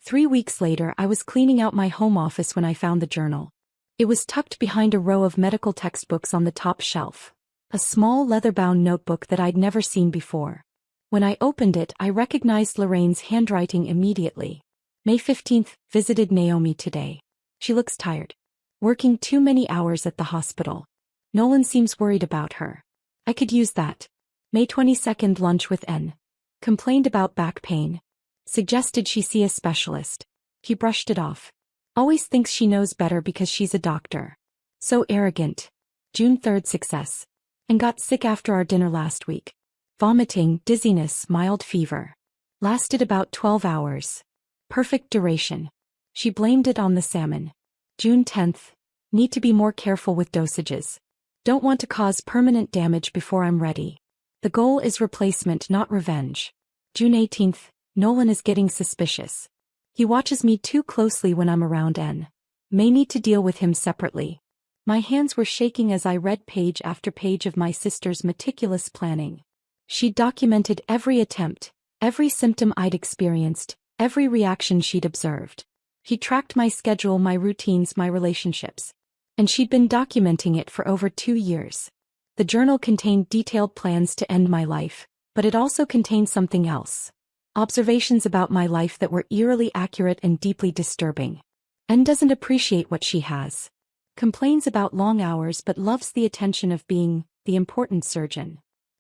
3 weeks later, I was cleaning out my home office when I found the journal. It was tucked behind a row of medical textbooks on the top shelf. A small leather-bound notebook that I'd never seen before. When I opened it, I recognized Lorraine's handwriting immediately. May 15th, visited Naomi today. She looks tired. Working too many hours at the hospital. Nolan seems worried about her. I could use that. May 22nd, lunch with N. Complained about back pain. Suggested she see a specialist. He brushed it off. Always thinks she knows better because she's a doctor. So arrogant. June 3rd, success. And got sick after our dinner last week. Vomiting, dizziness, mild fever. Lasted about 12 hours. Perfect duration. She blamed it on the salmon. June 10th. Need to be more careful with dosages. Don't want to cause permanent damage before I'm ready. The goal is replacement, not revenge. June 18th. Nolan is getting suspicious. He watches me too closely when I'm around N. May need to deal with him separately. My hands were shaking as I read page after page of my sister's meticulous planning. She'd documented every attempt, every symptom I'd experienced, every reaction she'd observed. He tracked my schedule, my routines, my relationships. And she'd been documenting it for over 2 years. The journal contained detailed plans to end my life, but it also contained something else. Observations about my life that were eerily accurate and deeply disturbing. N doesn't appreciate what she has. Complains about long hours but loves the attention of being the important surgeon.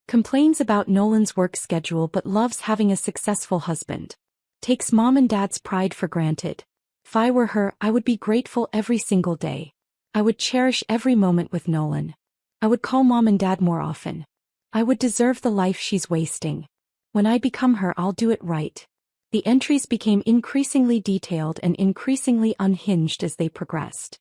Complains about Nolan's work schedule but loves having a successful husband. Takes mom and dad's pride for granted. If I were her, I would be grateful every single day. I would cherish every moment with Nolan. I would call mom and dad more often. I would deserve the life she's wasting. When I become her, I'll do it right. The entries became increasingly detailed and increasingly unhinged as they progressed.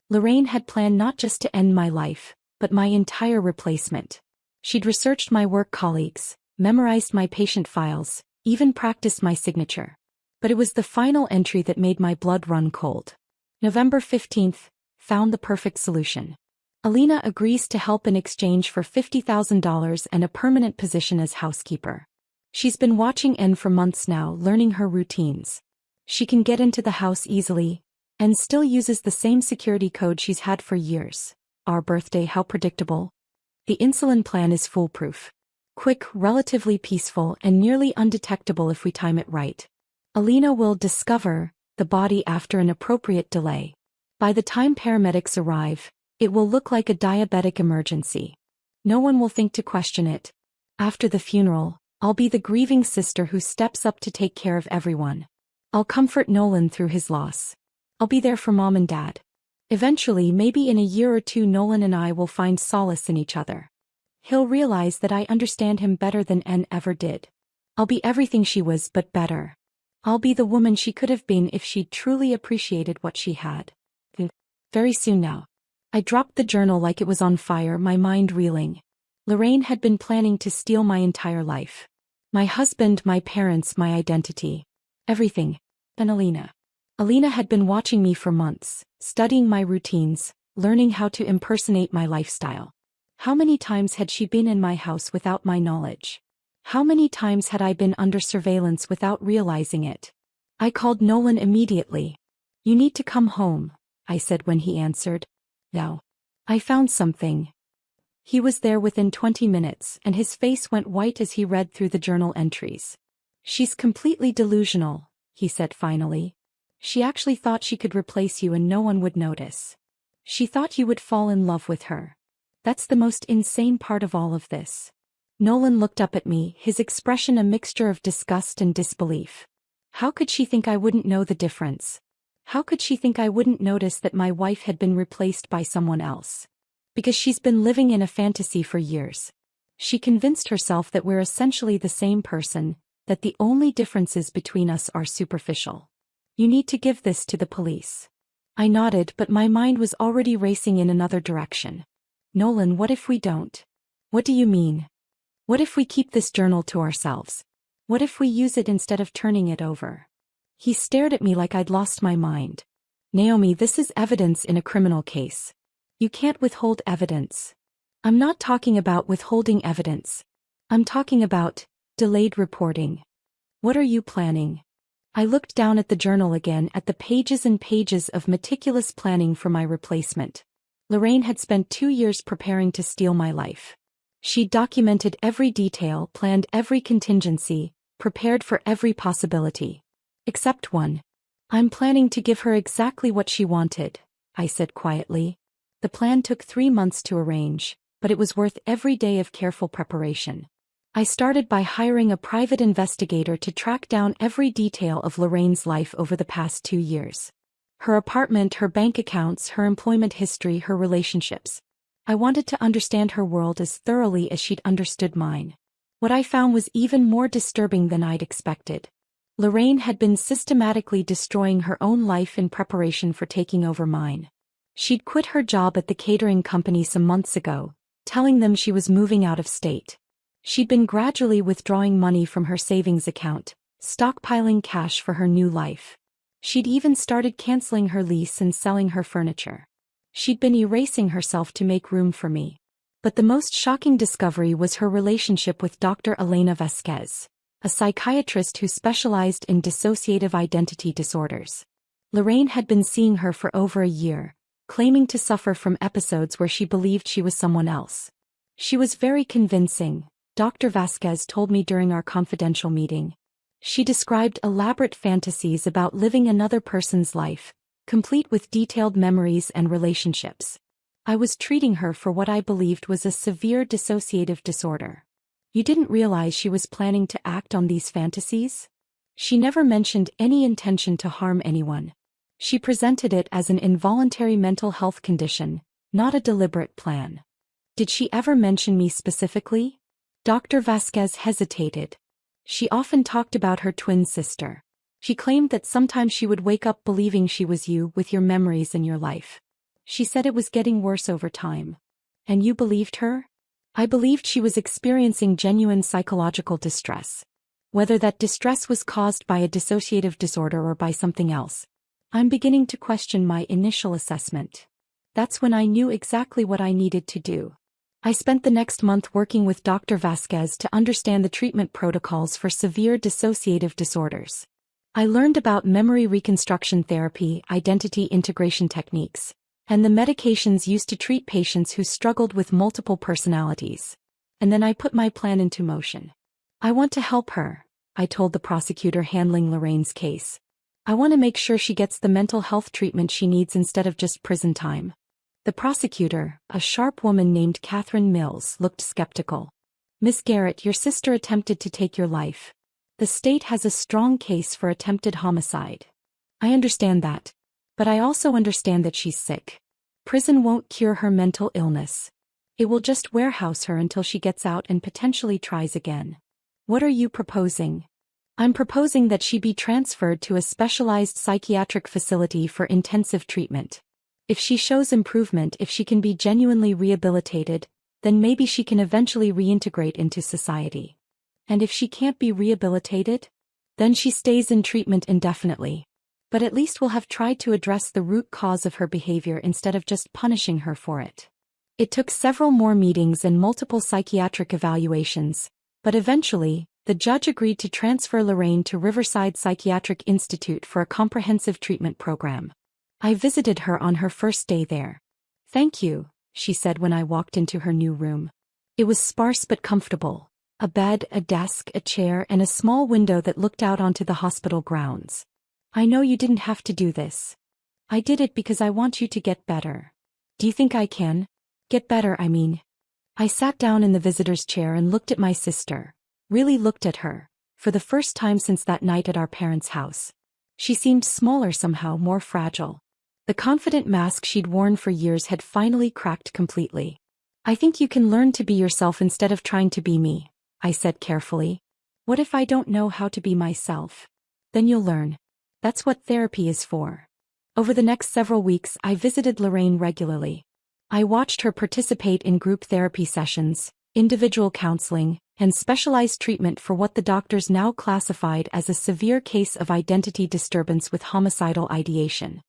Lorraine had planned not just to end my life, but my entire replacement. She'd researched my work colleagues, memorized my patient files, even practiced my signature. But it was the final entry that made my blood run cold. November 15th, found the perfect solution. Alina agrees to help in exchange for $50,000 and a permanent position as housekeeper. She's been watching N for months now, learning her routines. She can get into the house easily, and still uses the same security code she's had for years. Our birthday, how predictable. The insulin plan is foolproof. Quick, relatively peaceful, and nearly undetectable if we time it right. Alina will discover the body after an appropriate delay. By the time paramedics arrive, it will look like a diabetic emergency. No one will think to question it. After the funeral, I'll be the grieving sister who steps up to take care of everyone. I'll comfort Nolan through his loss. I'll be there for mom and dad. Eventually, maybe in a year or two, Nolan and I will find solace in each other. He'll realize that I understand him better than N ever did. I'll be everything she was, but better. I'll be the woman she could have been if she'd truly appreciated what she had. Very soon now. I dropped the journal like it was on fire, my mind reeling. Lorraine had been planning to steal my entire life. My husband, my parents, my identity. Everything. And Alina. Alina had been watching me for months, studying my routines, learning how to impersonate my lifestyle. How many times had she been in my house without my knowledge? How many times had I been under surveillance without realizing it? I called Nolan immediately. You need to come home, I said when he answered. No. I found something. He was there within 20 minutes, and his face went white as he read through the journal entries. "She's completely delusional," he said finally. "She actually thought she could replace you and no one would notice. She thought you would fall in love with her. That's the most insane part of all of this." Nolan looked up at me, his expression a mixture of disgust and disbelief. How could she think I wouldn't know the difference? How could she think I wouldn't notice that my wife had been replaced by someone else? Because she's been living in a fantasy for years. She convinced herself that we're essentially the same person, that the only differences between us are superficial. "You need to give this to the police." I nodded, but my mind was already racing in another direction. "Nolan, what if we don't?" "What do you mean?" "What if we keep this journal to ourselves? What if we use it instead of turning it over?" He stared at me like I'd lost my mind. "Naomi, this is evidence in a criminal case. You can't withhold evidence." "I'm not talking about withholding evidence. I'm talking about delayed reporting." "What are you planning?" I looked down at the journal again, at the pages and pages of meticulous planning for my replacement. Lorraine had spent 2 years preparing to steal my life. She documented every detail, planned every contingency, prepared for every possibility. Except one. "I'm planning to give her exactly what she wanted," I said quietly. The plan took 3 months to arrange, but it was worth every day of careful preparation. I started by hiring a private investigator to track down every detail of Lorraine's life over the past 2 years. Her apartment, her bank accounts, her employment history, her relationships. I wanted to understand her world as thoroughly as she'd understood mine. What I found was even more disturbing than I'd expected. Lorraine had been systematically destroying her own life in preparation for taking over mine. She'd quit her job at the catering company some months ago, telling them she was moving out of state. She'd been gradually withdrawing money from her savings account, stockpiling cash for her new life. She'd even started canceling her lease and selling her furniture. She'd been erasing herself to make room for me. But the most shocking discovery was her relationship with Dr. Elena Vasquez, a psychiatrist who specialized in dissociative identity disorders. Lorraine had been seeing her for over a year, claiming to suffer from episodes where she believed she was someone else. She was very convincing, Dr. Vasquez told me during our confidential meeting. She described elaborate fantasies about living another person's life, complete with detailed memories and relationships. I was treating her for what I believed was a severe dissociative disorder. You didn't realize she was planning to act on these fantasies? She never mentioned any intention to harm anyone. She presented it as an involuntary mental health condition, not a deliberate plan. Did she ever mention me specifically? Dr. Vasquez hesitated. She often talked about her twin sister. She claimed that sometimes she would wake up believing she was you with your memories and your life. She said it was getting worse over time. And you believed her? I believed she was experiencing genuine psychological distress. Whether that distress was caused by a dissociative disorder or by something else, I'm beginning to question my initial assessment. That's when I knew exactly what I needed to do. I spent the next month working with Dr. Vasquez to understand the treatment protocols for severe dissociative disorders. I learned about memory reconstruction therapy, identity integration techniques, and the medications used to treat patients who struggled with multiple personalities. And then I put my plan into motion. "I want to help her," I told the prosecutor handling Lorraine's case. "I want to make sure she gets the mental health treatment she needs instead of just prison time." The prosecutor, a sharp woman named Catherine Mills, looked skeptical. "Miss Garrett, your sister attempted to take your life. The state has a strong case for attempted homicide." "I understand that. But I also understand that she's sick. Prison won't cure her mental illness. It will just warehouse her until she gets out and potentially tries again." "What are you proposing?" "I'm proposing that she be transferred to a specialized psychiatric facility for intensive treatment. If she shows improvement, if she can be genuinely rehabilitated, then maybe she can eventually reintegrate into society. And if she can't be rehabilitated, then she stays in treatment indefinitely. But at least we'll have tried to address the root cause of her behavior instead of just punishing her for it." It took several more meetings and multiple psychiatric evaluations, but eventually, the judge agreed to transfer Lorraine to Riverside Psychiatric Institute for a comprehensive treatment program. I visited her on her first day there. "Thank you," she said when I walked into her new room. It was sparse but comfortable. A bed, a desk, a chair, and a small window that looked out onto the hospital grounds. I know you didn't have to do this. I did it because I want you to get better. Do you think I can? Get better, I mean. I sat down in the visitor's chair and looked at my sister. Really looked at her. For the first time since that night at our parents' house. She seemed smaller somehow, more fragile. The confident mask she'd worn for years had finally cracked completely. I think you can learn to be yourself instead of trying to be me, I said carefully. What if I don't know how to be myself? Then you'll learn. That's what therapy is for. Over the next several weeks, I visited Lorraine regularly. I watched her participate in group therapy sessions, individual counseling, and specialized treatment for what the doctors now classified as a severe case of identity disturbance with homicidal ideation.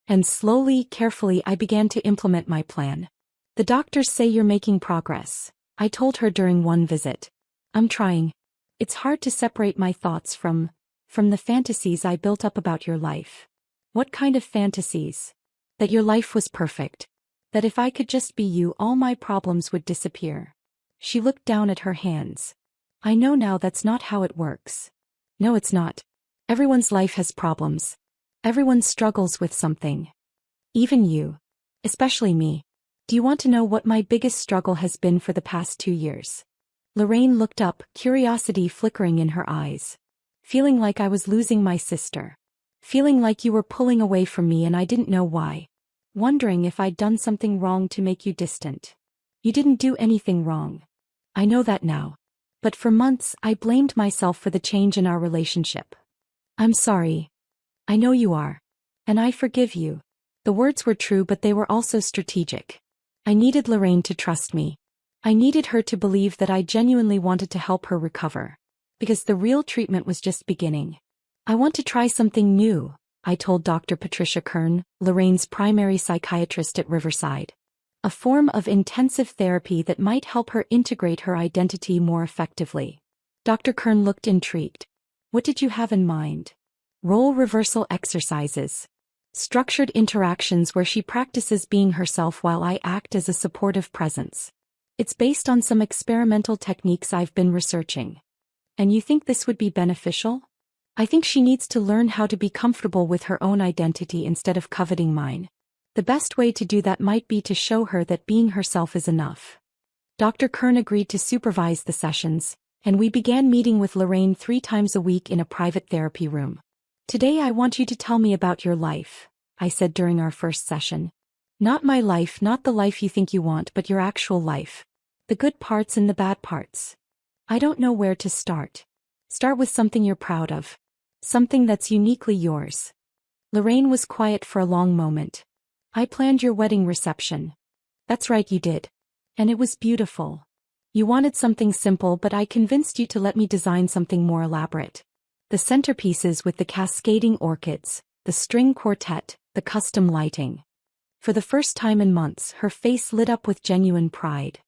And slowly, carefully, I began to implement my plan. The doctors say you're making progress, I told her during one visit. I'm trying. It's hard to separate my thoughts from the fantasies I built up about your life. What kind of fantasies? That your life was perfect. That if I could just be you, all my problems would disappear. She looked down at her hands. I know now that's not how it works. No, it's not. Everyone's life has problems. Everyone struggles with something. Even you. Especially me. Do you want to know what my biggest struggle has been for the past 2 years? Lorraine looked up, curiosity flickering in her eyes. Feeling like I was losing my sister. Feeling like you were pulling away from me and I didn't know why. Wondering if I'd done something wrong to make you distant. You didn't do anything wrong. I know that now. But for months, I blamed myself for the change in our relationship. I'm sorry. I know you are. And I forgive you. The words were true, but they were also strategic. I needed Lorraine to trust me. I needed her to believe that I genuinely wanted to help her recover. Because the real treatment was just beginning. I want to try something new, I told Dr. Patricia Kern, Lorraine's primary psychiatrist at Riverside. A form of intensive therapy that might help her integrate her identity more effectively. Dr. Kern looked intrigued. What did you have in mind? Role reversal exercises. Structured interactions where she practices being herself while I act as a supportive presence. It's based on some experimental techniques I've been researching. And you think this would be beneficial? I think she needs to learn how to be comfortable with her own identity instead of coveting mine. The best way to do that might be to show her that being herself is enough. Dr. Kern agreed to supervise the sessions, and we began meeting with Lorraine 3 times a week in a private therapy room. Today I want you to tell me about your life, I said during our first session. Not my life, not the life you think you want, but your actual life. The good parts and the bad parts. I don't know where to start. Start with something you're proud of. Something that's uniquely yours. Lorraine was quiet for a long moment. I planned your wedding reception. That's right, you did. And it was beautiful. You wanted something simple, but I convinced you to let me design something more elaborate. The centerpieces with the cascading orchids, the string quartet, the custom lighting. For the first time in months, her face lit up with genuine pride.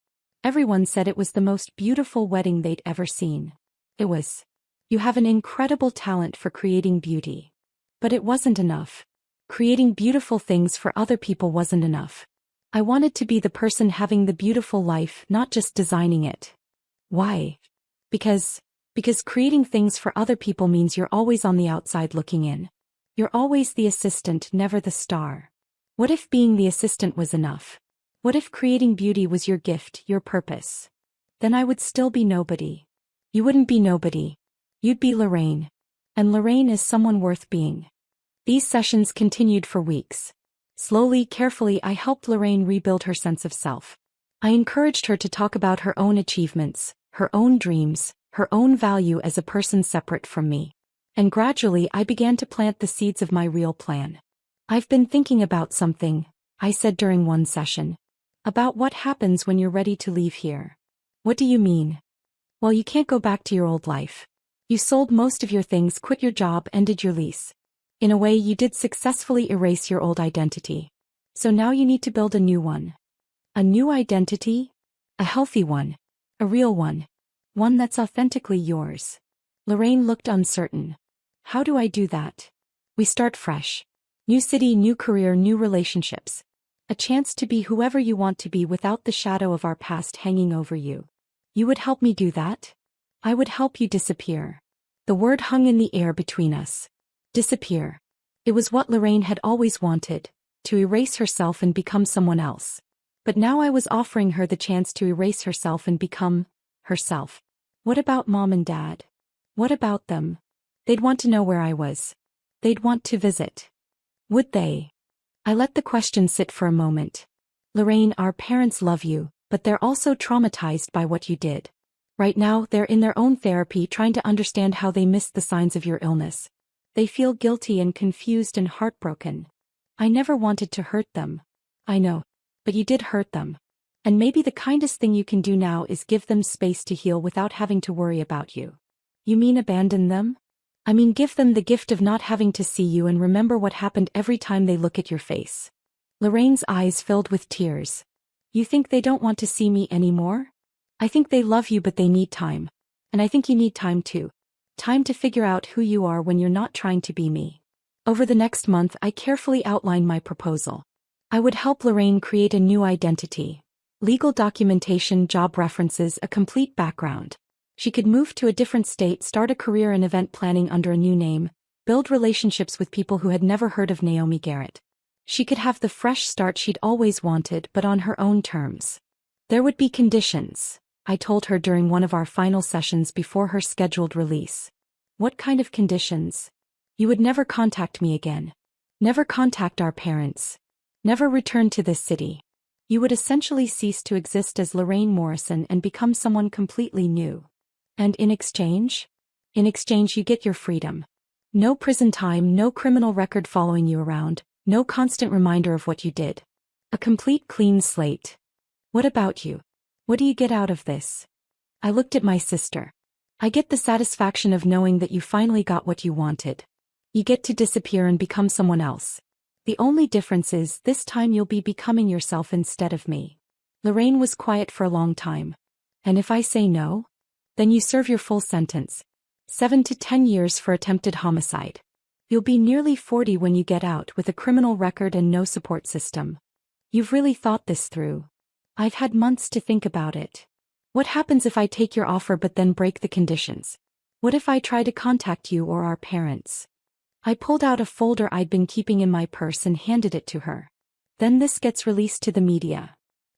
Everyone said it was the most beautiful wedding they'd ever seen. It was. You have an incredible talent for creating beauty. But it wasn't enough. Creating beautiful things for other people wasn't enough. I wanted to be the person having the beautiful life, not just designing it. Why? Because creating things for other people means you're always on the outside looking in. You're always the assistant, never the star. What if being the assistant was enough? What if creating beauty was your gift, your purpose? Then I would still be nobody. You wouldn't be nobody. You'd be Lorraine. And Lorraine is someone worth being. These sessions continued for weeks. Slowly, carefully, I helped Lorraine rebuild her sense of self. I encouraged her to talk about her own achievements, her own dreams, her own value as a person separate from me. And gradually I began to plant the seeds of my real plan. I've been thinking about something, I said during one session. About what happens when you're ready to leave here. What do you mean? Well, you can't go back to your old life. You sold most of your things, quit your job, ended your lease. In a way, you did successfully erase your old identity. So now you need to build a new one. A new identity? A healthy one. A real one. One that's authentically yours. Lorraine looked uncertain. How do I do that? We start fresh. New city, new career, new relationships. A chance to be whoever you want to be without the shadow of our past hanging over you. You would help me do that? I would help you disappear. The word hung in the air between us. Disappear. It was what Lorraine had always wanted, to erase herself and become someone else. But now I was offering her the chance to erase herself and become herself. What about Mom and Dad? What about them? They'd want to know where I was. They'd want to visit. Would they? I let the question sit for a moment. Lorraine, our parents love you, but they're also traumatized by what you did. Right now, they're in their own therapy trying to understand how they missed the signs of your illness. They feel guilty and confused and heartbroken. I never wanted to hurt them. I know. But you did hurt them. And maybe the kindest thing you can do now is give them space to heal without having to worry about you. You mean abandon them? I mean give them the gift of not having to see you and remember what happened every time they look at your face. Lorraine's eyes filled with tears. You think they don't want to see me anymore? I think they love you but they need time. And I think you need time too. Time to figure out who you are when you're not trying to be me. Over the next month I carefully outlined my proposal. I would help Lorraine create a new identity. Legal documentation, job references, a complete background. She could move to a different state, start a career in event planning under a new name, build relationships with people who had never heard of Naomi Garrett. She could have the fresh start she'd always wanted, but on her own terms. There would be conditions, I told her during one of our final sessions before her scheduled release. What kind of conditions? You would never contact me again. Never contact our parents. Never return to this city. You would essentially cease to exist as Lorraine Morrison and become someone completely new. And in exchange? In exchange you get your freedom. No prison time, no criminal record following you around, no constant reminder of what you did. A complete clean slate. What about you? What do you get out of this? I looked at my sister. I get the satisfaction of knowing that you finally got what you wanted. You get to disappear and become someone else. The only difference is this time you'll be becoming yourself instead of me. Lorraine was quiet for a long time. And if I say no? Then you serve your full sentence. 7 to 10 years for attempted homicide. You'll be nearly 40 when you get out with a criminal record and no support system. You've really thought this through. I've had months to think about it. What happens if I take your offer but then break the conditions? What if I try to contact you or our parents? I pulled out a folder I'd been keeping in my purse and handed it to her. Then this gets released to the media.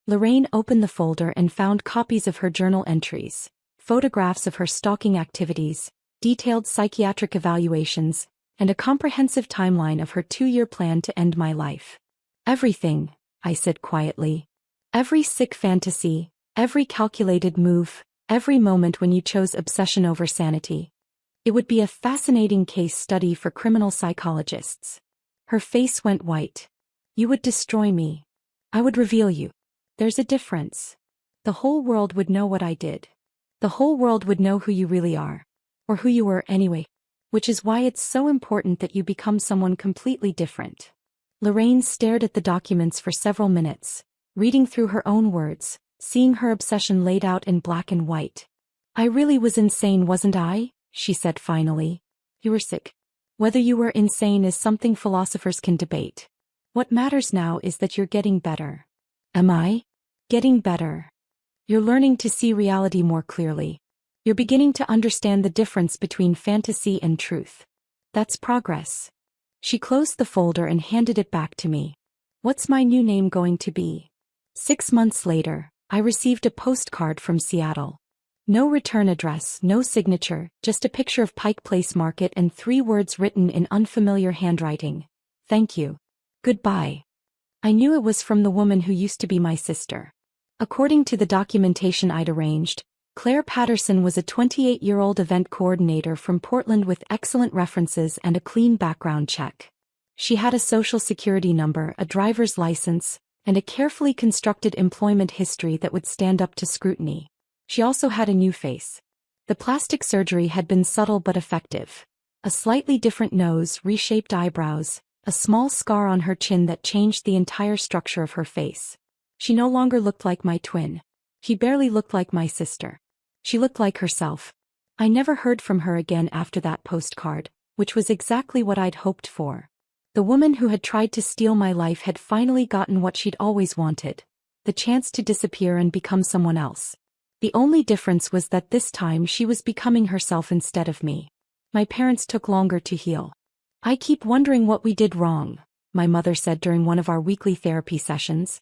Lorraine opened the folder and found copies of her journal entries, photographs of her stalking activities, detailed psychiatric evaluations, and a comprehensive timeline of her 2-year plan to end my life. Everything, I said quietly. Every sick fantasy, every calculated move, every moment when you chose obsession over sanity. It would be a fascinating case study for criminal psychologists. Her face went white. You would destroy me. I would reveal you. There's a difference. The whole world would know what I did. The whole world would know who you really are. Or who you were anyway. Which is why it's so important that you become someone completely different. Lorraine stared at the documents for several minutes, reading through her own words, seeing her obsession laid out in black and white. I really was insane, wasn't I? She said finally. You were sick. Whether you were insane is something philosophers can debate. What matters now is that you're getting better. Am I? Getting better. You're learning to see reality more clearly. You're beginning to understand the difference between fantasy and truth. That's progress. She closed the folder and handed it back to me. What's my new name going to be? 6 months later, I received a postcard from Seattle. No return address, no signature, just a picture of Pike Place Market and 3 words written in unfamiliar handwriting. Thank you. Goodbye. I knew it was from the woman who used to be my sister. According to the documentation I'd arranged, Claire Patterson was a 28-year-old event coordinator from Portland with excellent references and a clean background check. She had a social security number, a driver's license, and a carefully constructed employment history that would stand up to scrutiny. She also had a new face. The plastic surgery had been subtle but effective. A slightly different nose, reshaped eyebrows, a small scar on her chin that changed the entire structure of her face. She no longer looked like my twin. She barely looked like my sister. She looked like herself. I never heard from her again after that postcard, which was exactly what I'd hoped for. The woman who had tried to steal my life had finally gotten what she'd always wanted, the chance to disappear and become someone else. The only difference was that this time she was becoming herself instead of me. My parents took longer to heal. "I keep wondering what we did wrong," my mother said during one of our weekly therapy sessions.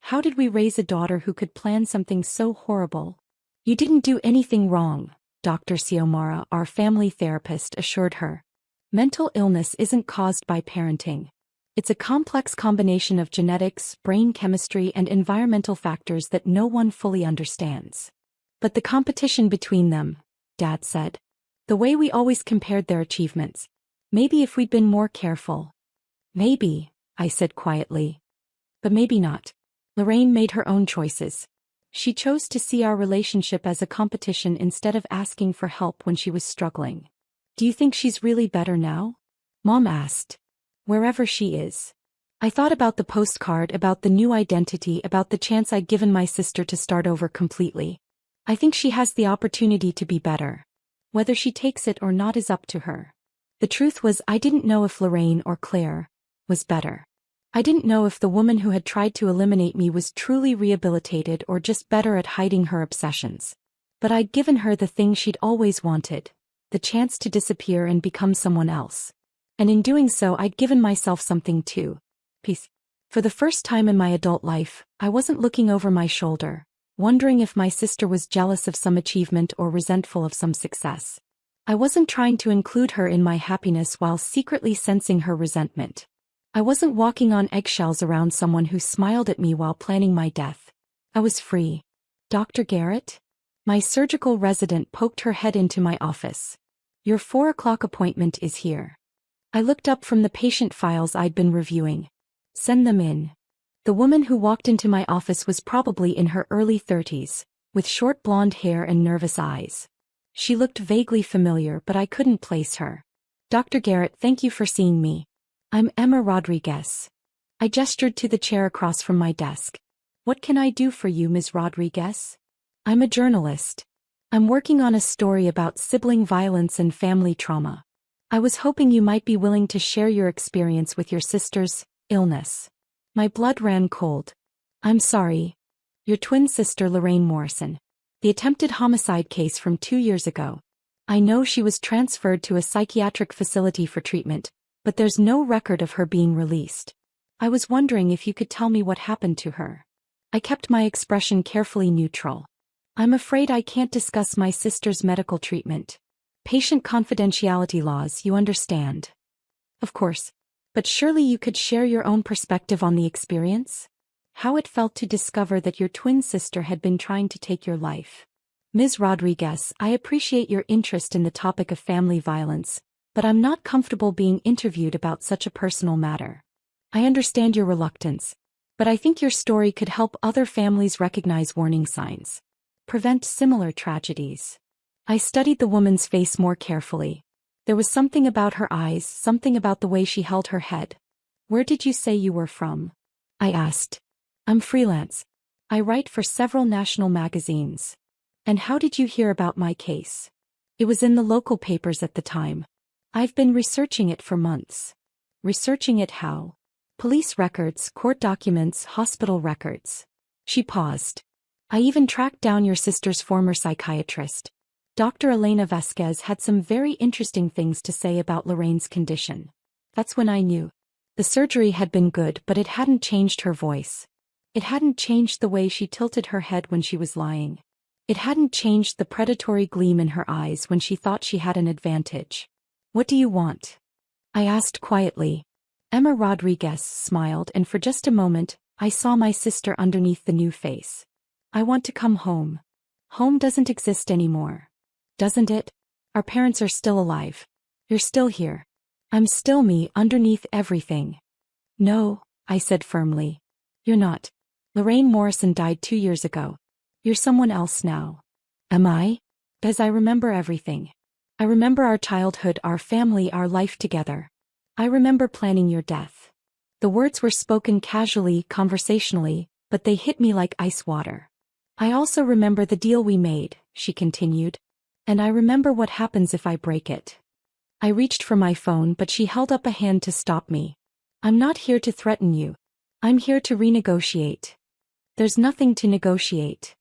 "How did we raise a daughter who could plan something so horrible?" "You didn't do anything wrong," Dr. Xiomara, our family therapist, assured her. "Mental illness isn't caused by parenting. It's a complex combination of genetics, brain chemistry, and environmental factors that no one fully understands. But the competition between them," Dad said. "The way we always compared their achievements. Maybe if we'd been more careful." "Maybe," I said quietly. "But maybe not." Lorraine made her own choices. She chose to see our relationship as a competition instead of asking for help when she was struggling. "Do you think she's really better now?" Mom asked. "Wherever she is." I thought about the postcard, about the new identity, about the chance I'd given my sister to start over completely. "I think she has the opportunity to be better. Whether she takes it or not is up to her." The truth was, I didn't know if Lorraine or Claire was better. I didn't know if the woman who had tried to eliminate me was truly rehabilitated or just better at hiding her obsessions. But I'd given her the thing she'd always wanted, the chance to disappear and become someone else. And in doing so, I'd given myself something too. Peace. For the first time in my adult life, I wasn't looking over my shoulder, wondering if my sister was jealous of some achievement or resentful of some success. I wasn't trying to include her in my happiness while secretly sensing her resentment. I wasn't walking on eggshells around someone who smiled at me while planning my death. I was free. "Dr. Garrett?" My surgical resident poked her head into my office. "Your 4 o'clock appointment is here." I looked up from the patient files I'd been reviewing. "Send them in." The woman who walked into my office was probably in her early 30s, with short blonde hair and nervous eyes. She looked vaguely familiar, but I couldn't place her. "Dr. Garrett, thank you for seeing me. I'm Emma Rodriguez." I gestured to the chair across from my desk. "What can I do for you, Ms. Rodriguez?" "I'm a journalist. I'm working on a story about sibling violence and family trauma. I was hoping you might be willing to share your experience with your sister's illness." My blood ran cold. "I'm sorry. Your twin sister Lorraine Morrison. The attempted homicide case from 2 years ago. I know she was transferred to a psychiatric facility for treatment, but there's no record of her being released. I was wondering if you could tell me what happened to her." I kept my expression carefully neutral. "I'm afraid I can't discuss my sister's medical treatment. Patient confidentiality laws, you understand." "Of course. But surely you could share your own perspective on the experience? How it felt to discover that your twin sister had been trying to take your life." "Ms. Rodriguez, I appreciate your interest in the topic of family violence, but I'm not comfortable being interviewed about such a personal matter. I understand your reluctance, but I think your story could help other families recognize warning signs, prevent similar tragedies." I studied the woman's face more carefully. There was something about her eyes, something about the way she held her head. "Where did you say you were from?" I asked. "I'm freelance. I write for several national magazines." "And how did you hear about my case?" "It was in the local papers at the time. I've been researching it for months." "Researching it how?" "Police records, court documents, hospital records." She paused. "I even tracked down your sister's former psychiatrist. Dr. Elena Vasquez had some very interesting things to say about Lorraine's condition." That's when I knew. The surgery had been good, but it hadn't changed her voice. It hadn't changed the way she tilted her head when she was lying. It hadn't changed the predatory gleam in her eyes when she thought she had an advantage. "What do you want?" I asked quietly. Emma Rodriguez smiled, and for just a moment, I saw my sister underneath the new face. "I want to come home." "Home doesn't exist anymore." "Doesn't it? Our parents are still alive. You're still here. I'm still me underneath everything." "No," I said firmly. "You're not. Lorraine Morrison died 2 years ago. You're someone else now." "Am I?" "Because I remember everything. I remember our childhood, our family, our life together. I remember planning your death." The words were spoken casually, conversationally, but they hit me like ice water. "I also remember the deal we made," she continued. "And I remember what happens if I break it." I reached for my phone, but she held up a hand to stop me. I'm not here to threaten you. I'm here to renegotiate. There's nothing to negotiate.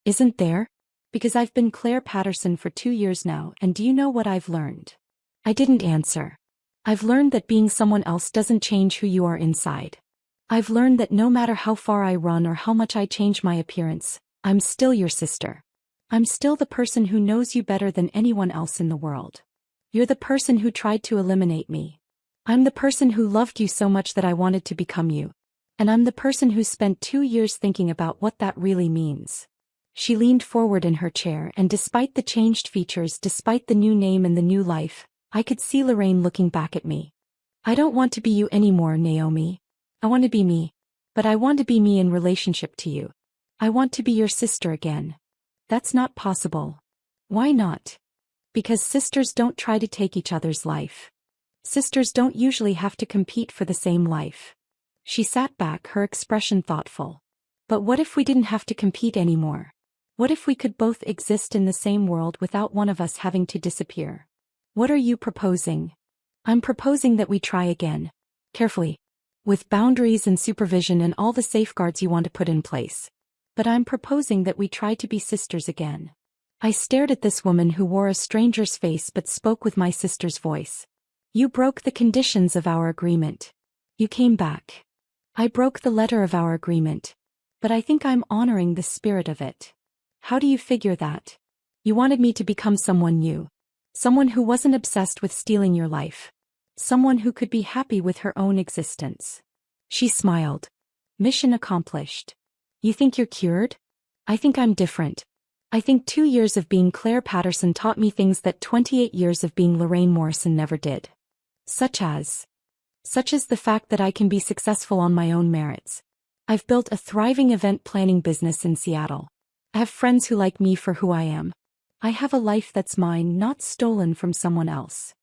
Isn't there? Because I've been Claire Patterson for 2 years now, and do you know what I've learned? I didn't answer. I've learned that being someone else doesn't change who you are inside. I've learned that no matter how far I run or how much I change my appearance, I'm still your sister. I'm still the person who knows you better than anyone else in the world. You're the person who tried to eliminate me. I'm the person who loved you so much that I wanted to become you. And I'm the person who spent 2 years thinking about what that really means. She leaned forward in her chair, and despite the changed features, despite the new name and the new life, I could see Lorraine looking back at me. I don't want to be you anymore, Naomi. I want to be me. But I want to be me in relationship to you. I want to be your sister again. That's not possible. Why not? Because sisters don't try to take each other's life. Sisters don't usually have to compete for the same life. She sat back, her expression thoughtful. But what if we didn't have to compete anymore? What if we could both exist in the same world without one of us having to disappear? What are you proposing? I'm proposing that we try again. Carefully. With boundaries and supervision and all the safeguards you want to put in place. But I'm proposing that we try to be sisters again. I stared at this woman who wore a stranger's face but spoke with my sister's voice. You broke the conditions of our agreement. You came back. I broke the letter of our agreement. But I think I'm honoring the spirit of it. How do you figure that? You wanted me to become someone new. Someone who wasn't obsessed with stealing your life. Someone who could be happy with her own existence. She smiled. Mission accomplished. You think you're cured? I think I'm different. I think 2 years of being Claire Patterson taught me things that 28 years of being Lorraine Morrison never did. Such as the fact that I can be successful on my own merits. I've built a thriving event planning business in Seattle. I have friends who like me for who I am. I have a life that's mine, not stolen from someone else.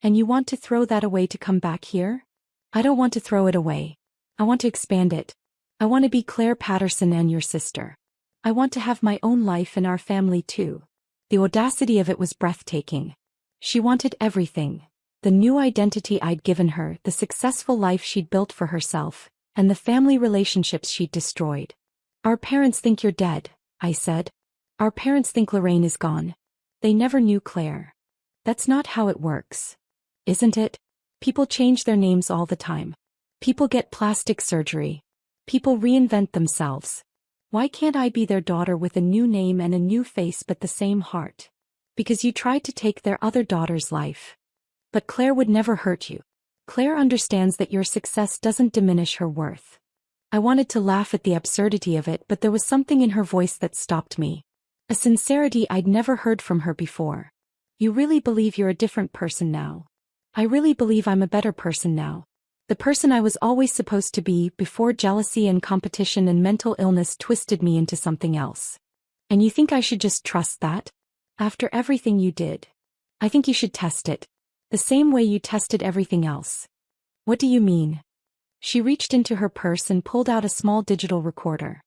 And you want to throw that away to come back here? I don't want to throw it away. I want to expand it. I want to be Claire Patterson and your sister. I want to have my own life and our family too. The audacity of it was breathtaking. She wanted everything. The new identity I'd given her, the successful life she'd built for herself, and the family relationships she'd destroyed. Our parents think you're dead, I said. Our parents think Lorraine is gone. They never knew Claire. That's not how it works. Isn't it? People change their names all the time. People get plastic surgery. People reinvent themselves. Why can't I be their daughter with a new name and a new face but the same heart? Because you tried to take their other daughter's life. But Claire would never hurt you. Claire understands that your success doesn't diminish her worth. I wanted to laugh at the absurdity of it, but there was something in her voice that stopped me. A sincerity I'd never heard from her before. You really believe you're a different person now? I really believe I'm a better person now. The person I was always supposed to be before jealousy and competition and mental illness twisted me into something else. And you think I should just trust that? After everything you did? I think you should test it. The same way you tested everything else. What do you mean? She reached into her purse and pulled out a small digital recorder.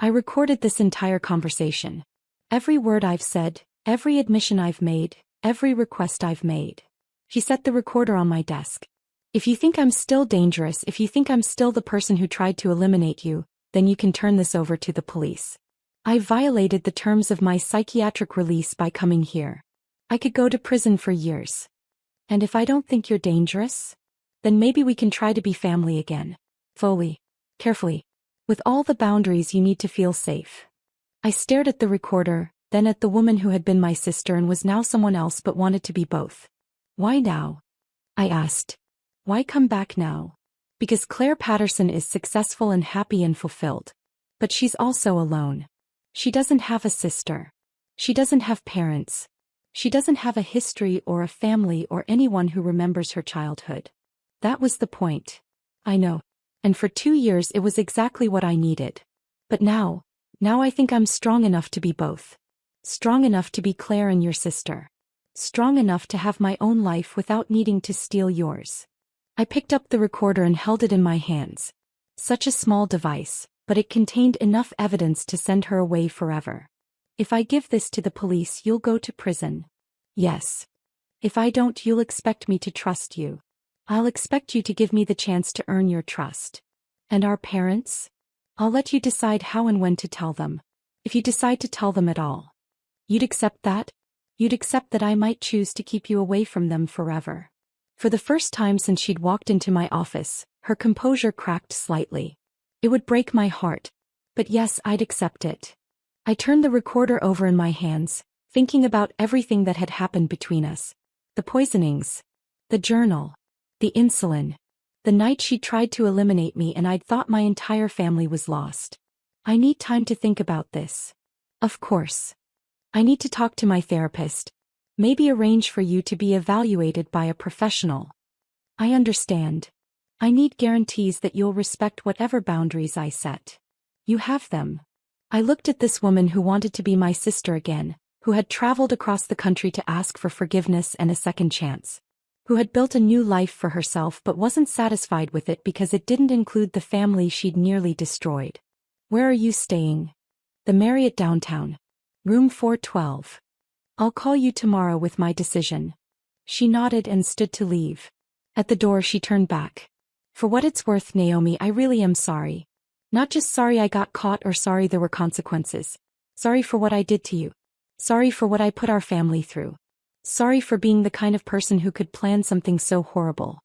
I recorded this entire conversation. Every word I've said, every admission I've made, every request I've made. She set the recorder on my desk. If you think I'm still dangerous, if you think I'm still the person who tried to eliminate you, then you can turn this over to the police. I violated the terms of my psychiatric release by coming here. I could go to prison for years. And if I don't think you're dangerous? Then maybe we can try to be family again. Fully. Carefully. With all the boundaries you need to feel safe. I stared at the recorder, then at the woman who had been my sister and was now someone else but wanted to be both. Why now? I asked. Why come back now? Because Claire Patterson is successful and happy and fulfilled. But she's also alone. She doesn't have a sister. She doesn't have parents. She doesn't have a history or a family or anyone who remembers her childhood. That was the point. I know. And for 2 years it was exactly what I needed. But now I think I'm strong enough to be both. Strong enough to be Claire and your sister. Strong enough to have my own life without needing to steal yours. I picked up the recorder and held it in my hands. Such a small device, but it contained enough evidence to send her away forever. If I give this to the police, you'll go to prison. Yes. If I don't, you'll expect me to trust you. I'll expect you to give me the chance to earn your trust. And our parents? I'll let you decide how and when to tell them. If you decide to tell them at all. You'd accept that? You'd accept that I might choose to keep you away from them forever. For the first time since she'd walked into my office, her composure cracked slightly. It would break my heart. But yes, I'd accept it. I turned the recorder over in my hands, thinking about everything that had happened between us. The poisonings. The journal. The insulin. The night she tried to eliminate me and I'd thought my entire family was lost. I need time to think about this. Of course. I need to talk to my therapist. Maybe arrange for you to be evaluated by a professional. I understand. I need guarantees that you'll respect whatever boundaries I set. You have them. I looked at this woman who wanted to be my sister again, who had traveled across the country to ask for forgiveness and a second chance. Who had built a new life for herself but wasn't satisfied with it because it didn't include the family she'd nearly destroyed. Where are you staying? The Marriott downtown. Room 412. I'll call you tomorrow with my decision. She nodded and stood to leave. At the door she turned back. For what it's worth, Naomi, I really am sorry. Not just sorry I got caught or sorry there were consequences. Sorry for what I did to you. Sorry for what I put our family through. Sorry for being the kind of person who could plan something so horrible.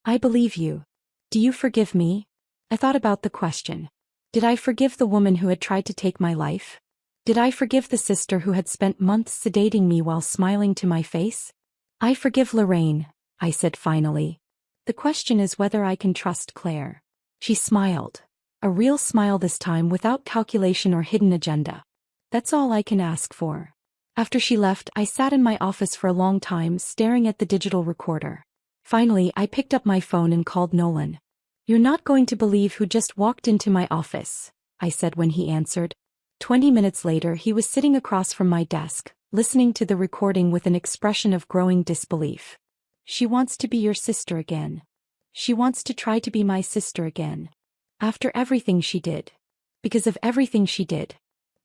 I believe you. Do you forgive me? I thought about the question. Did I forgive the woman who had tried to take my life? Did I forgive the sister who had spent months sedating me while smiling to my face? I forgive Lorraine, I said finally. The question is whether I can trust Claire. She smiled. A real smile this time without calculation or hidden agenda. That's all I can ask for. After she left, I sat in my office for a long time staring at the digital recorder. Finally, I picked up my phone and called Nolan. You're not going to believe who just walked into my office, I said when he answered. 20 minutes later, he was sitting across from my desk, listening to the recording with an expression of growing disbelief. She wants to be your sister again. She wants to try to be my sister again. After everything she did. Because of everything she did.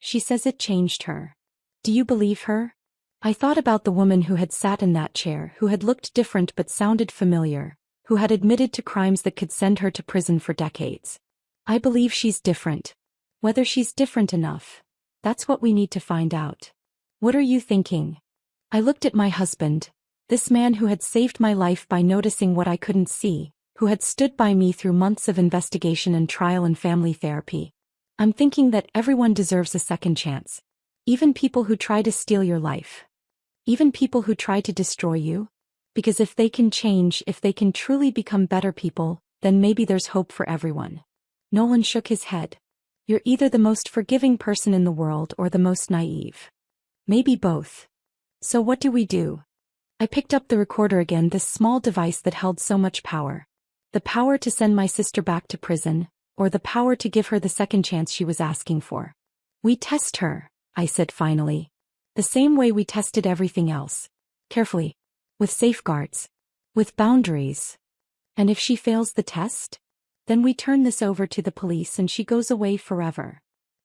She says it changed her. Do you believe her? I thought about the woman who had sat in that chair, who had looked different but sounded familiar, who had admitted to crimes that could send her to prison for decades. I believe she's different. Whether she's different enough, that's what we need to find out. What are you thinking? I looked at my husband, this man who had saved my life by noticing what I couldn't see, who had stood by me through months of investigation and trial and family therapy. I'm thinking that everyone deserves a second chance. Even people who try to steal your life. Even people who try to destroy you. Because if they can change, if they can truly become better people, then maybe there's hope for everyone. Nolan shook his head. You're either the most forgiving person in the world or the most naive. Maybe both. So what do we do? I picked up the recorder again, this small device that held so much power. The power to send my sister back to prison, or the power to give her the second chance she was asking for. We test her, I said finally. The same way we tested everything else. Carefully. With safeguards. With boundaries. And if she fails the test? Then we turn this over to the police and she goes away forever.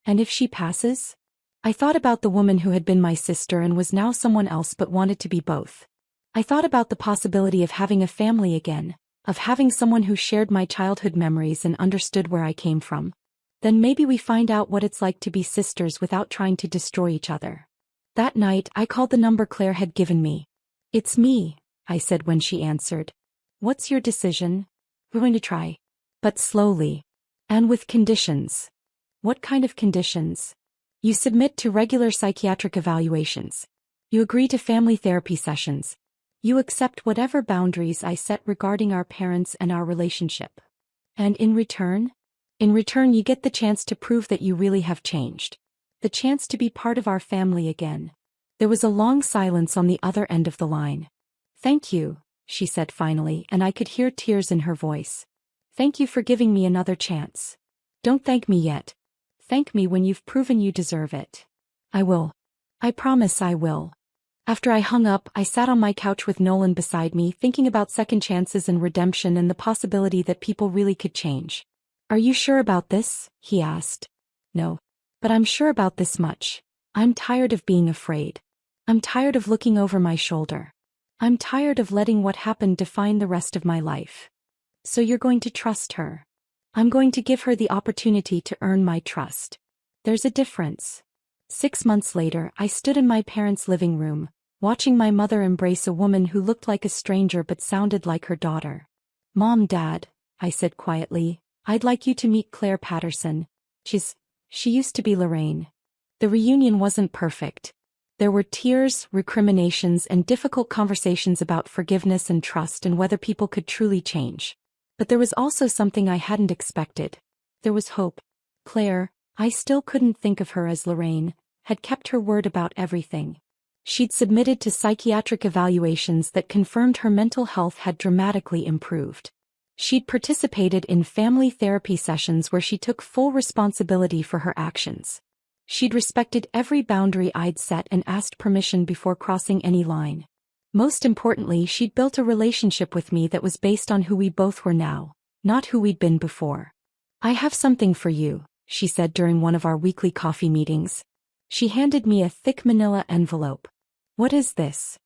And if she passes? I thought about the woman who had been my sister and was now someone else but wanted to be both. I thought about the possibility of having a family again, of having someone who shared my childhood memories and understood where I came from. Then maybe we find out what it's like to be sisters without trying to destroy each other. That night, I called the number Claire had given me. It's me, I said when she answered. What's your decision? We're going to try. But slowly. And with conditions. What kind of conditions? You submit to regular psychiatric evaluations. You agree to family therapy sessions. You accept whatever boundaries I set regarding our parents and our relationship. And in return? In return, you get the chance to prove that you really have changed. The chance to be part of our family again. There was a long silence on the other end of the line. Thank you, she said finally, and I could hear tears in her voice. Thank you for giving me another chance. Don't thank me yet. Thank me when you've proven you deserve it. I will. I promise I will. After I hung up, I sat on my couch with Nolan beside me, thinking about second chances and redemption and the possibility that people really could change. Are you sure about this? He asked. No. But I'm sure about this much. I'm tired of being afraid. I'm tired of looking over my shoulder. I'm tired of letting what happened define the rest of my life. So you're going to trust her. I'm going to give her the opportunity to earn my trust. There's a difference. 6 months later, I stood in my parents' living room, watching my mother embrace a woman who looked like a stranger but sounded like her daughter. Mom, Dad, I said quietly, I'd like you to meet Claire Patterson. She used to be Lorraine. The reunion wasn't perfect. There were tears, recriminations, and difficult conversations about forgiveness and trust and whether people could truly change. But there was also something I hadn't expected. There was hope. Claire, I still couldn't think of her as Lorraine, had kept her word about everything. She'd submitted to psychiatric evaluations that confirmed her mental health had dramatically improved. She'd participated in family therapy sessions where she took full responsibility for her actions. She'd respected every boundary I'd set and asked permission before crossing any line. Most importantly, she'd built a relationship with me that was based on who we both were now, not who we'd been before. I have something for you, she said during one of our weekly coffee meetings. She handed me a thick manila envelope. What is this?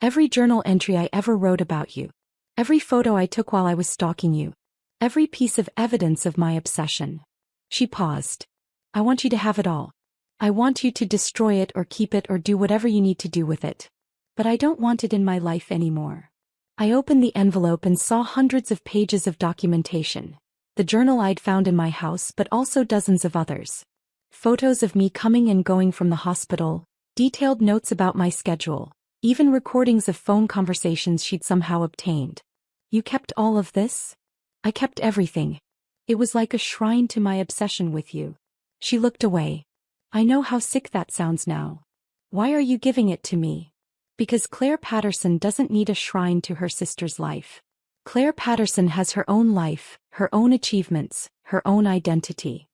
Every journal entry I ever wrote about you. Every photo I took while I was stalking you. Every piece of evidence of my obsession. She paused. I want you to have it all. I want you to destroy it or keep it or do whatever you need to do with it. But I don't want it in my life anymore. I opened the envelope and saw hundreds of pages of documentation. The journal I'd found in my house, but also dozens of others. Photos of me coming and going from the hospital, detailed notes about my schedule, even recordings of phone conversations she'd somehow obtained. You kept all of this? I kept everything. It was like a shrine to my obsession with you. She looked away. I know how sick that sounds now. Why are you giving it to me? Because Claire Patterson doesn't need a shrine to her sister's life. Claire Patterson has her own life, her own achievements, her own identity.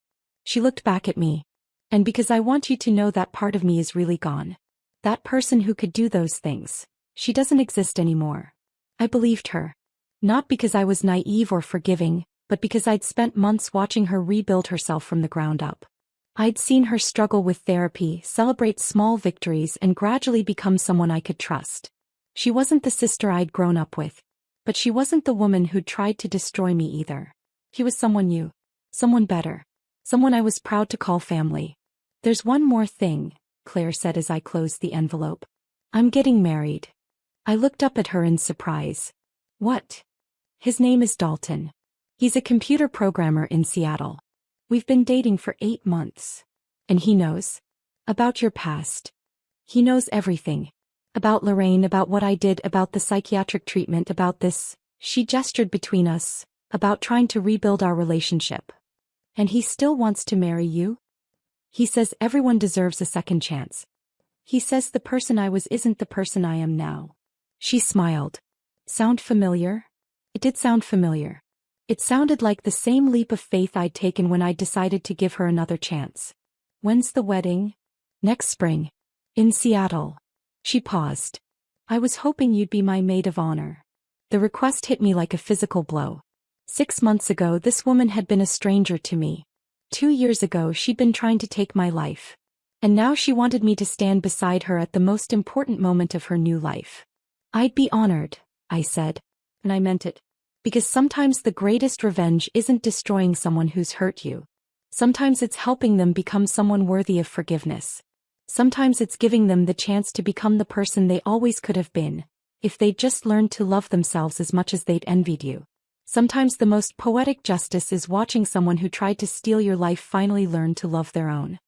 She looked back at me. And because I want you to know that part of me is really gone. That person who could do those things. She doesn't exist anymore. I believed her. Not because I was naive or forgiving, but because I'd spent months watching her rebuild herself from the ground up. I'd seen her struggle with therapy, celebrate small victories, and gradually become someone I could trust. She wasn't the sister I'd grown up with. But she wasn't the woman who'd tried to destroy me either. She was someone new. Someone better. Someone I was proud to call family. There's one more thing, Claire said as I closed the envelope. I'm getting married. I looked up at her in surprise. What? His name is Dalton. He's a computer programmer in Seattle. We've been dating for 8 months. And he knows. About your past. He knows everything. About Lorraine, about what I did, about the psychiatric treatment, about this, she gestured between us, about trying to rebuild our relationship. And he still wants to marry you? He says everyone deserves a second chance. He says the person I was isn't the person I am now. She smiled. Sound familiar? It did sound familiar. It sounded like the same leap of faith I'd taken when I decided to give her another chance. When's the wedding? Next spring. In Seattle. She paused. I was hoping you'd be my maid of honor. The request hit me like a physical blow. 6 months ago, this woman had been a stranger to me. 2 years ago, she'd been trying to take my life. And now she wanted me to stand beside her at the most important moment of her new life. I'd be honored, I said. And I meant it. Because sometimes the greatest revenge isn't destroying someone who's hurt you. Sometimes it's helping them become someone worthy of forgiveness. Sometimes it's giving them the chance to become the person they always could have been, if they'd just learned to love themselves as much as they'd envied you. Sometimes the most poetic justice is watching someone who tried to steal your life finally learn to love their own.